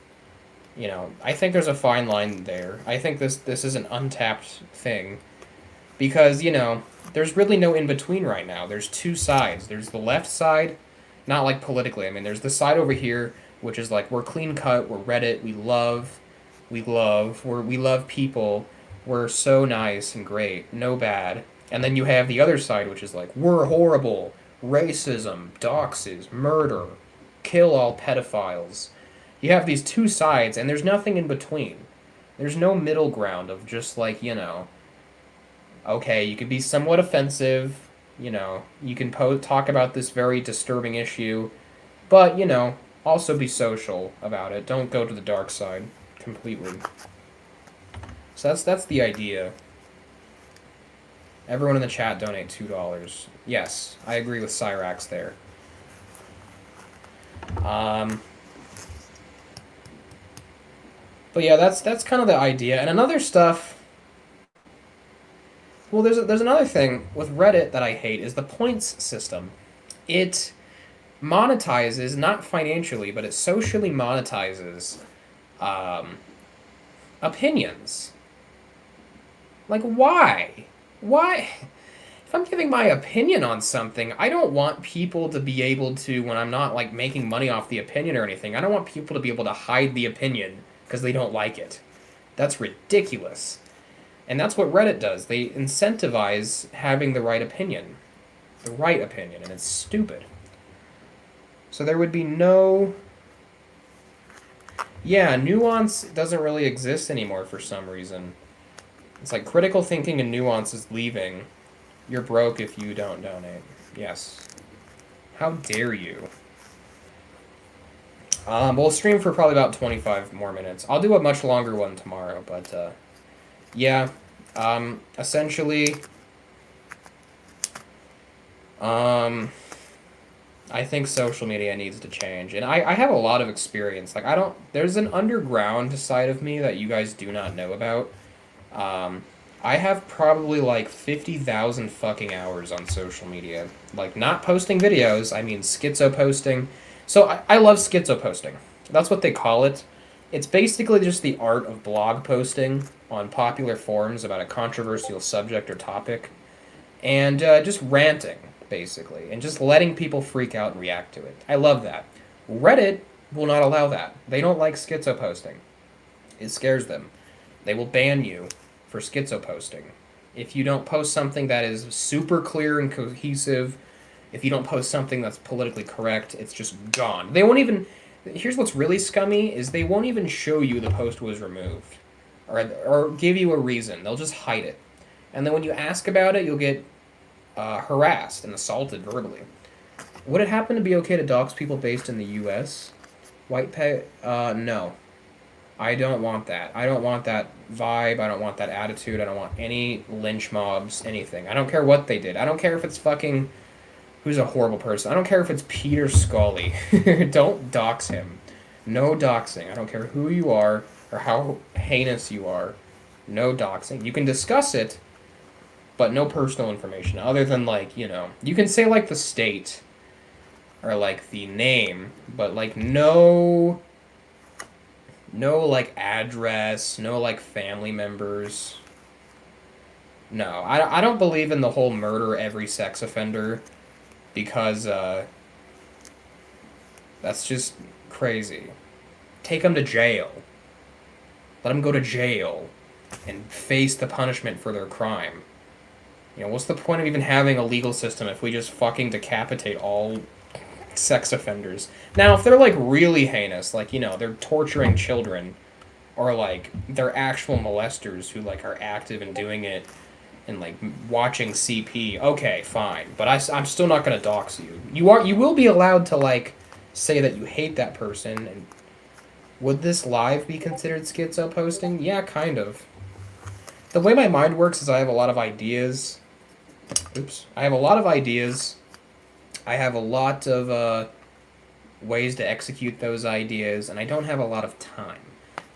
I think there's a fine line there. I think this is an untapped thing, because there's really no in between right now. There's two sides. There's the left side, not like politically. I mean, there's the side over here which is like, we're clean cut, we're Reddit, we love people, we're so nice and great, no bad. And then you have the other side, which is like, we're horrible, racism, doxes, murder, kill all pedophiles. You have these two sides, and there's nothing in between. There's no middle ground of just like, okay, you can be somewhat offensive, you can talk about this very disturbing issue, but, also be social about it. Don't go to the dark side completely. So that's the idea. Everyone in the chat donate $2. Yes, I agree with Cyrax there. But yeah, that's kind of the idea. And another stuff. Well, there's another thing with Reddit that I hate is the points system. It monetizes, not financially, but it socially monetizes opinions. Like, why? Why? If I'm giving my opinion on something, I don't want people to be able to, when I'm not like making money off the opinion or anything, I don't want people to be able to hide the opinion because they don't like it. That's ridiculous. And that's what Reddit does. They incentivize having the right opinion. The right opinion, and it's stupid. So there would be no... Yeah, nuance doesn't really exist anymore for some reason. It's like critical thinking and nuance is leaving. You're broke if you don't donate. Yes. How dare you? We'll stream for probably about 25 more minutes. I'll do a much longer one tomorrow, but yeah. Essentially, I think social media needs to change. And I have a lot of experience. Like, there's an underground side of me that you guys do not know about. I have probably like 50,000 fucking hours on social media. Like, not posting videos, I mean schizo posting. So I love schizo posting. That's what they call it. It's basically just the art of blog posting on popular forums about a controversial subject or topic. And just ranting, basically. And just letting people freak out and react to it. I love that. Reddit will not allow that. They don't like schizo posting. It scares them. They will ban you for schizo posting. If you don't post something that is super clear and cohesive If you don't post something that's politically correct, it's just gone. They won't even. Here's what's really scummy is they won't even show you the post was removed, or give you a reason. They'll just hide it, and then when you ask about it, you'll get harassed and assaulted verbally. Would it happen to be okay to dox people based in the U.S.? No. I don't want that. I don't want that vibe. I don't want that attitude. I don't want any lynch mobs, anything. I don't care what they did. I don't care if it's fucking. Who's a horrible person? I don't care if it's Peter Scully. Don't dox him. No doxing. I don't care who you are or how heinous you are. No doxing. You can discuss it, but no personal information other than, like, you can say, like, the state or, like, the name, but, like, no like address, no like family members. No, I don't believe in the whole murder every sex offender because that's just crazy. Take them to jail. Let them go to jail and face the punishment for their crime. What's the point of even having a legal system if we just fucking decapitate all sex offenders? Now, if they're like really heinous, like, they're torturing children, or like they're actual molesters who like are active in doing it and like watching CP, okay, fine. But I'm still not gonna dox you. You will be allowed to like say that you hate that person. And would this live be considered schizo posting? Yeah, kind of. The way my mind works is I have a lot of ideas. I have a lot of ideas. I have a lot of ways to execute those ideas, and I don't have a lot of time.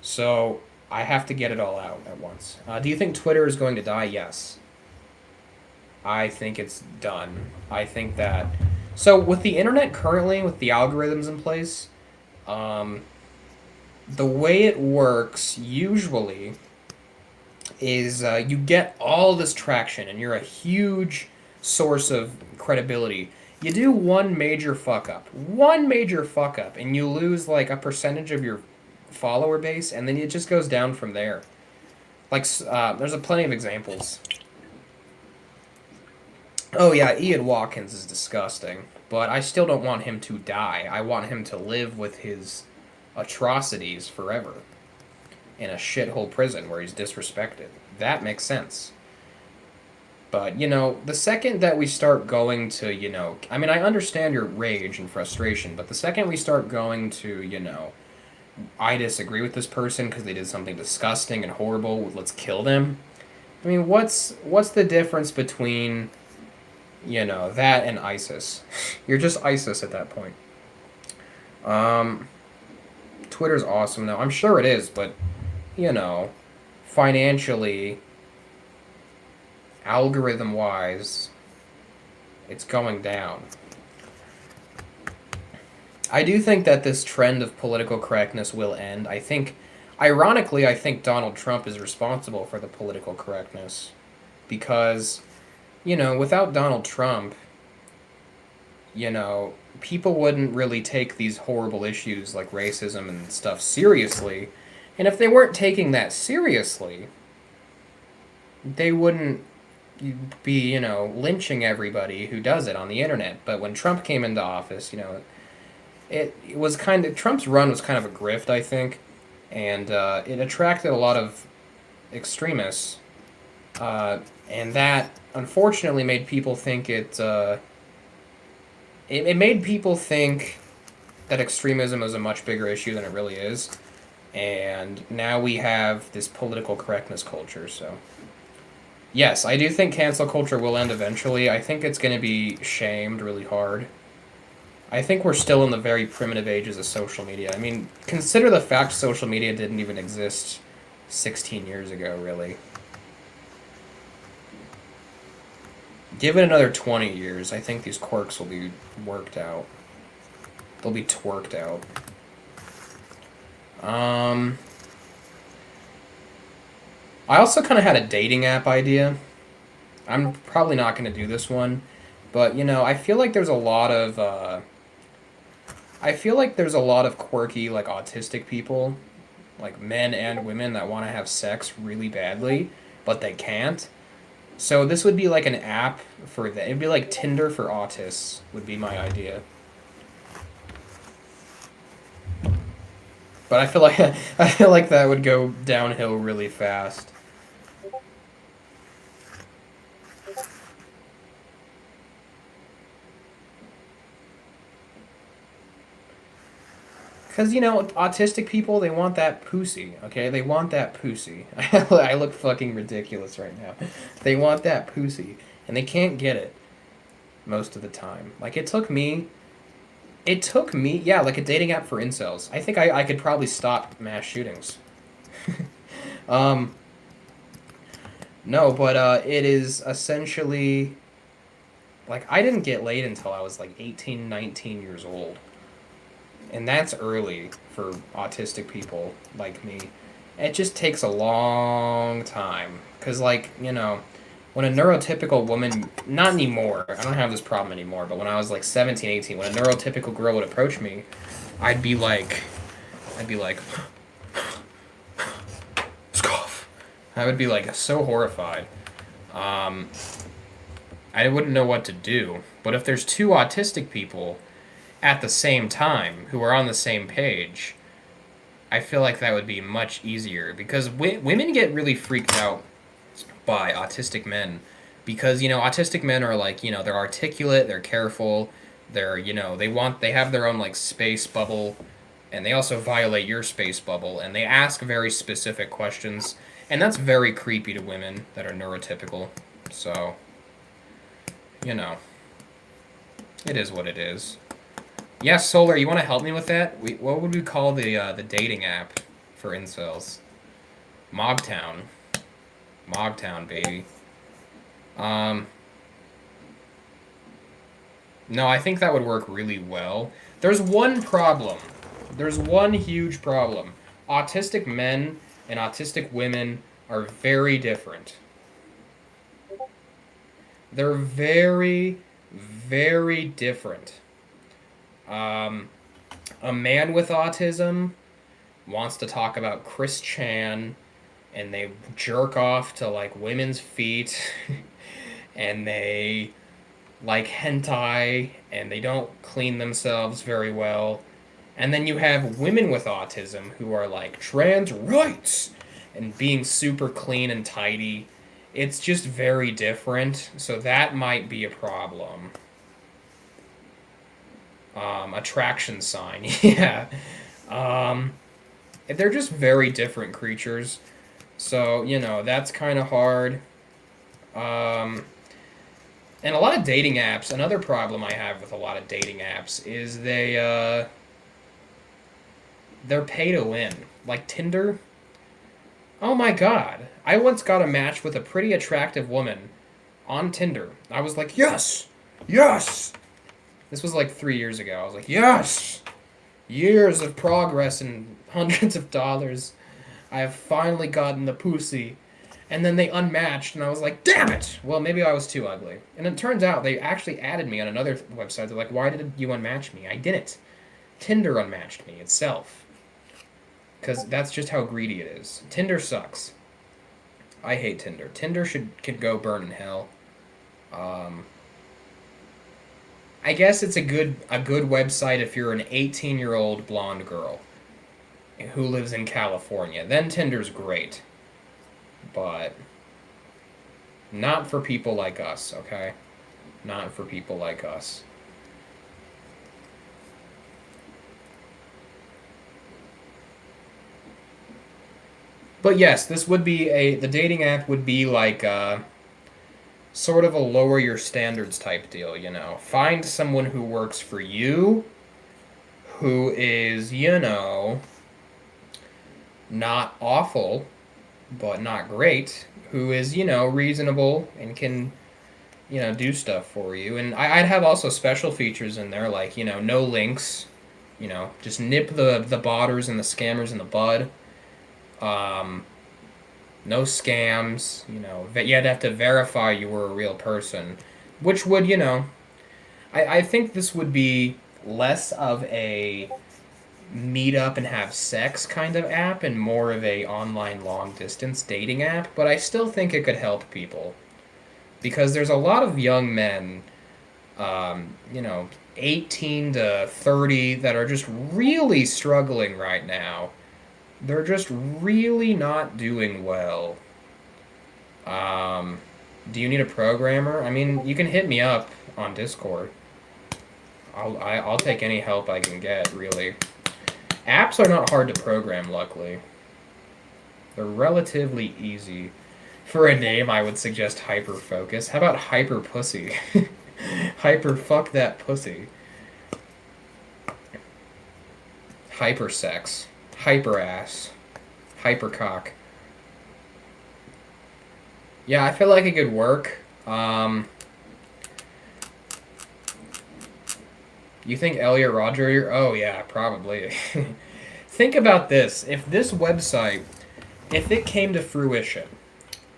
So I have to get it all out at once. Do you think Twitter is going to die? Yes. I think it's done. I think that... So with the internet currently, with the algorithms in place, the way it works usually is you get all this traction and you're a huge source of credibility. You do one major fuck up, and you lose like a percentage of your follower base, and then it just goes down from there. Like, there's plenty of examples. Oh yeah, Ian Watkins is disgusting, but I still don't want him to die. I want him to live with his atrocities forever in a shithole prison where he's disrespected. That makes sense. But, the second that we start going to, I mean, I understand your rage and frustration, but the second we start going to, I disagree with this person because they did something disgusting and horrible, let's kill them. I mean, what's the difference between, that and ISIS? You're just ISIS at that point. Twitter's awesome now. I'm sure it is, but, financially, algorithm-wise, it's going down. I do think that this trend of political correctness will end. Ironically, I think Donald Trump is responsible for the political correctness. Because, without Donald Trump, people wouldn't really take these horrible issues like racism and stuff seriously. And if they weren't taking that seriously, they wouldn't be, lynching everybody who does it on the internet. But when Trump came into office, it was kind of, Trump's run was kind of a grift, I think, and it attracted a lot of extremists, and that unfortunately made people think it made people think that extremism is a much bigger issue than it really is, and now we have this political correctness culture. So yes, I do think cancel culture will end eventually. I think it's going to be shamed really hard. I think we're still in the very primitive ages of social media. I mean, consider the fact social media didn't even exist 16 years ago, really. Give it another 20 years, I think these quirks will be worked out. They'll be twerked out. I also kind of had a dating app idea. I'm probably not going to do this one, but, I feel like there's a lot of... I feel like there's a lot of quirky, like, autistic people, like men and women that want to have sex really badly, but they can't. So this would be like an app for that. It'd be like Tinder for autists. Would be my idea. But I feel like I feel like that would go downhill really fast. Because, autistic people, they want that pussy, okay? They want that pussy. I look fucking ridiculous right now. They want that pussy, and they can't get it most of the time. Like, it took me, yeah, like a dating app for incels. I think I could probably stop mass shootings. um, no, but it is essentially, like, I didn't get laid until I was like 18, 19 years old. And that's early for autistic people like me. It just takes a long time because, like, when a neurotypical woman, not anymore, I don't have this problem anymore, but when I was like 17, 18, when a neurotypical girl would approach me, i'd be like I'd be like scoff. I would be like so horrified. um I wouldn't know what to do. But if there's two autistic people at the same time who are on the same page, I feel like that would be much easier because women get really freaked out by autistic men because autistic men are like they're articulate, they're careful, they're they have their own like space bubble, and they also violate your space bubble, and they ask very specific questions, and that's very creepy to women that are neurotypical. So you know it is what it is. Yes, Solar, you want to help me with that? What would we call the dating app for incels? Mogtown. Mogtown, baby. Um, no, I think that would work really well. There's one problem. There's one huge problem. Autistic men and autistic women are very different. They're very, very different. Um, a man with autism wants to talk about Chris Chan, and they jerk off to like women's feet and they like hentai, and they don't clean themselves very well. And then you have women with autism who are like trans rights and being super clean and tidy. It's just very different, so that might be a problem. Attraction sign, yeah. Um, they're just very different creatures, so that's kind of hard. Um, and a lot of dating apps. Another problem I have with a lot of dating apps is they're pay to win. Like Tinder. Oh my god! I once got a match with a pretty attractive woman on Tinder. I was like, yes, yes. This was like 3 years ago. I was like, yes, years of progress and hundreds of dollars. I have finally gotten the pussy. And then they unmatched, and I was like, damn it! Well, maybe I was too ugly. And it turns out they actually added me on another website. They're like, why did you unmatch me? I didn't. Tinder unmatched me itself. Because that's just how greedy it is. Tinder sucks. I hate Tinder. Tinder could go burn in hell. Um, I guess it's a good website if you're an 18-year-old blonde girl who lives in California. Then Tinder's great. But not for people like us, okay? Not for people like us. But yes, this would be the dating app would be like sort of a lower your standards type deal. Find someone who works for you, who is, not awful, but not great, who is, reasonable and can, do stuff for you. And I'd have also special features in there, like, no links, just nip the botters and the scammers in the bud. Um, no scams, that you'd have to verify you were a real person, which would, I think this would be less of a meet up and have sex kind of app and more of a online long distance dating app, but I still think it could help people. because there's a lot of young men, you know, 18 to 30 that are just really struggling right now. They're just really not doing well. Um, do you need a programmer? I mean, you can hit me up on Discord. I'll take any help I can get, really. Apps are not hard to program, luckily. They're relatively easy. For a name, I would suggest Hyper Focus. How about Hyper Pussy? Hyper fuck that pussy. Hyper sex. Hyper ass. Hyper cock. Yeah, I feel like it could work. You think Elliot Rodger? Oh yeah, probably. Think about this. If this website, if it came to fruition,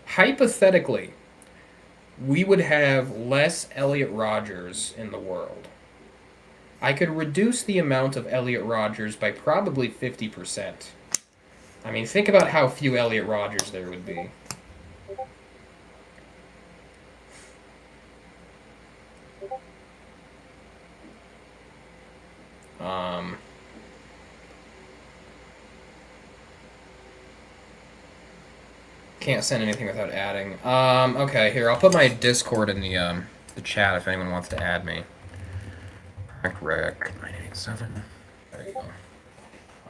hypothetically, we would have less Elliot Rodgers in the world. I could reduce the amount of Elliot Rodgers by probably 50%. I mean, think about how few Elliot Rodgers there would be. Um, can't send anything without adding. Okay, here, I'll put my Discord in the chat if anyone wants to add me. Rec 987. There you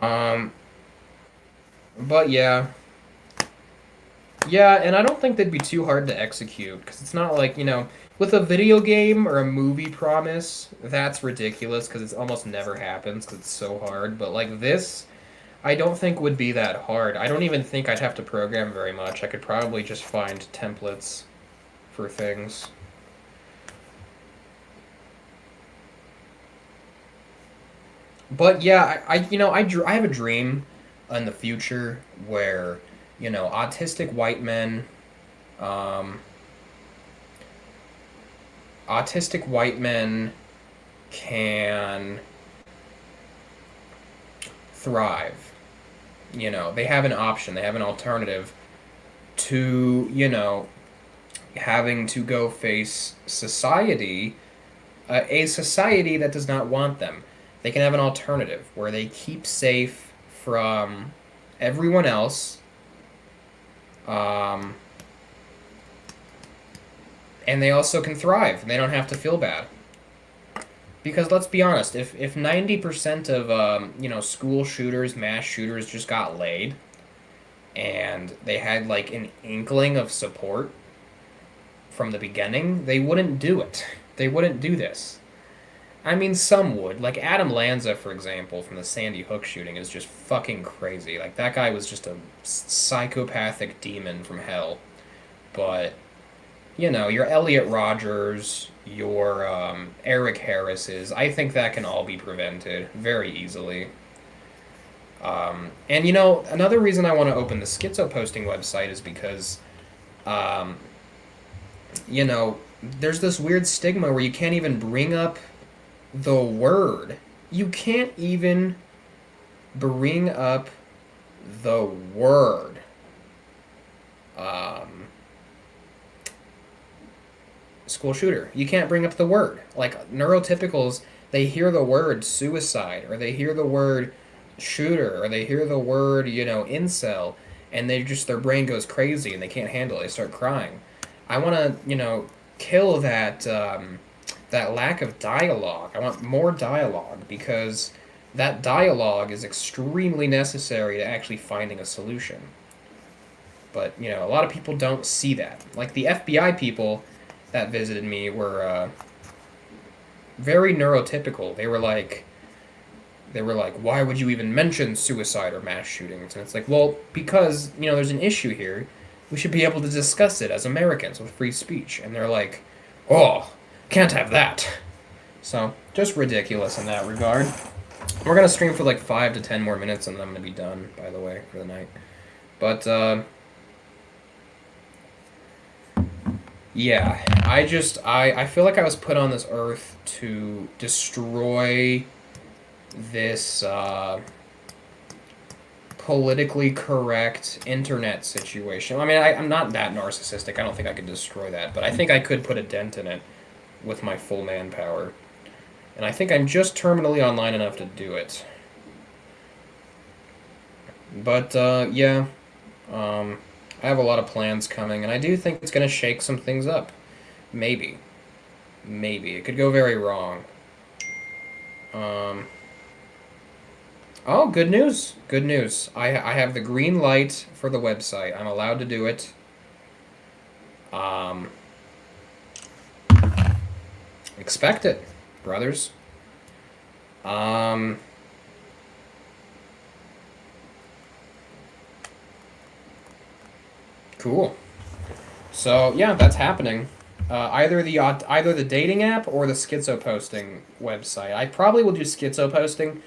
go. But yeah. Yeah, and I don't think they'd be too hard to execute, because it's not like, you know, with a video game or a movie promise, that's ridiculous, because it almost never happens, because it's so hard. But, like, this, I don't think would be that hard. I don't even think I'd have to program very much. I could probably just find templates for things. But yeah, I have a dream in the future where, you know, um, autistic white men can thrive. You know, they have an option, they have an alternative to, you know, having to go face society, a society that does not want them. They can have an alternative where they keep safe from everyone else, um, and they also can thrive. They don't have to feel bad. Because let's be honest, if 90% of you know, school shooters, mass shooters just got laid, and they had like an inkling of support from the beginning, they wouldn't do it. They wouldn't do this. I mean, some would. Like Adam Lanza, for example, from the Sandy Hook shooting, is just fucking crazy. Like that guy was just a psychopathic demon from hell. But you know, your Elliot Rodgers, your Eric Harris's, I think that can all be prevented very easily. And you know, another reason I want to open the Schizo posting website is because, um, you know, there's this weird stigma where you can't even bring up the word. You can't even bring up the word. Um, School shooter. You can't bring up the word. Like neurotypicals, they hear the word suicide, or they hear the word shooter, or they hear the word, you know, incel, and they just, their brain goes crazy and they can't handle it. They start crying. I want to, you know, kill that that lack of dialogue. I want more dialogue, because that dialogue is extremely necessary to actually finding a solution. But you know, a lot of people don't see that. Like the FBI people that visited me were very neurotypical. They were like, why would you even mention suicide or mass shootings? And it's like, well, because, you know, there's an issue here. We should be able to discuss it as Americans with free speech. And they're like, oh, can't have that. So, just ridiculous in that regard. We're going to stream for like 5 to 10 more minutes, and then I'm going to be done, by the way, for the night. But, yeah, I feel like I was put on this earth to destroy this politically correct internet situation. I mean, I'm not that narcissistic. I don't think I could destroy that, but I think I could put a dent in it with my full manpower. And I think I'm just terminally online enough to do it. But, yeah. I have a lot of plans coming, and I do think it's going to shake some things up. Maybe. Maybe. It could go very wrong. Um, oh, good news. Good news. I have the green light for the website. I'm allowed to do it. Um, expect it, brothers. Um, cool. So yeah, that's happening. Either the dating app or the schizo posting website. I probably will do schizo posting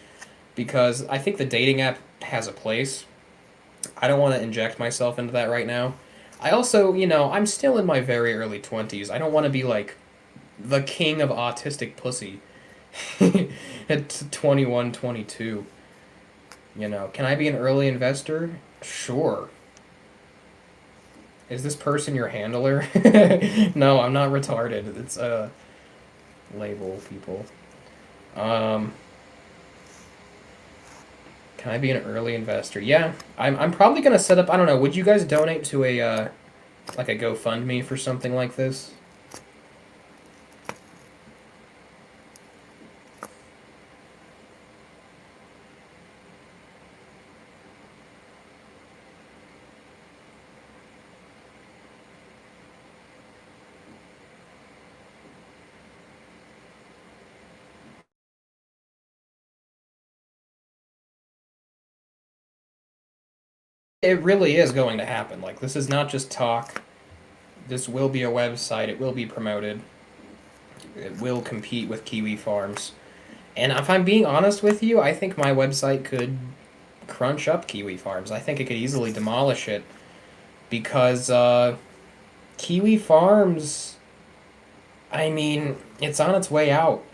because I think the dating app has a place. I don't want to inject myself into that right now. I also, I'm still in my very early 20s. I don't want to be like the king of autistic pussy at 21, 22. Can I be an early investor? Sure. Is this person your handler? No, I'm not retarded. It's label people. Um, can I be an early investor? Yeah, I'm probably gonna set up. I don't know. Would you guys donate to a like a GoFundMe for something like this? It really is going to happen. Like this is not just talk. This will be a website. It will be promoted. It will compete with Kiwi Farms. And if I'm being honest with you, I think my website could crunch up Kiwi Farms. I think it could easily demolish it because Kiwi Farms, I mean, it's on its way out.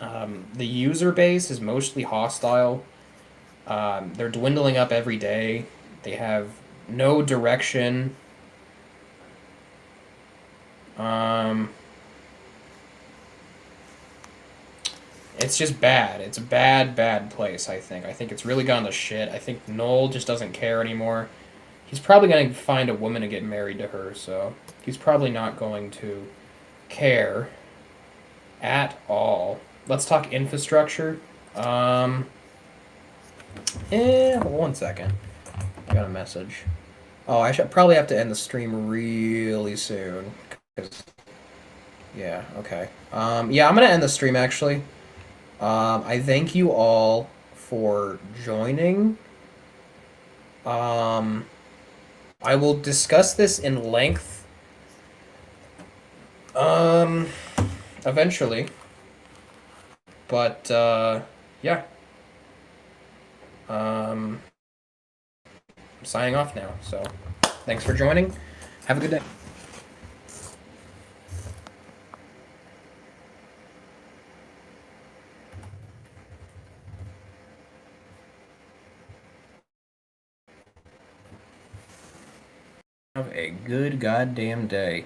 The user base is mostly hostile. They're dwindling up every day. They have no direction. Um, it's just bad. It's a bad, bad place, I think. I think it's really gone to shit. I think Noel just doesn't care anymore. He's probably going to find a woman to get married to her, so he's probably not going to care at all. Let's talk infrastructure. Um, 1 second. I got a message. Oh, I should probably have to end the stream really soon. Yeah, okay. Yeah, I'm gonna end the stream actually. I thank you all for joining. Um, I will discuss this in length. Um, eventually. But, yeah. I'm signing off now, so thanks for joining. Have a good day. Have a good goddamn day.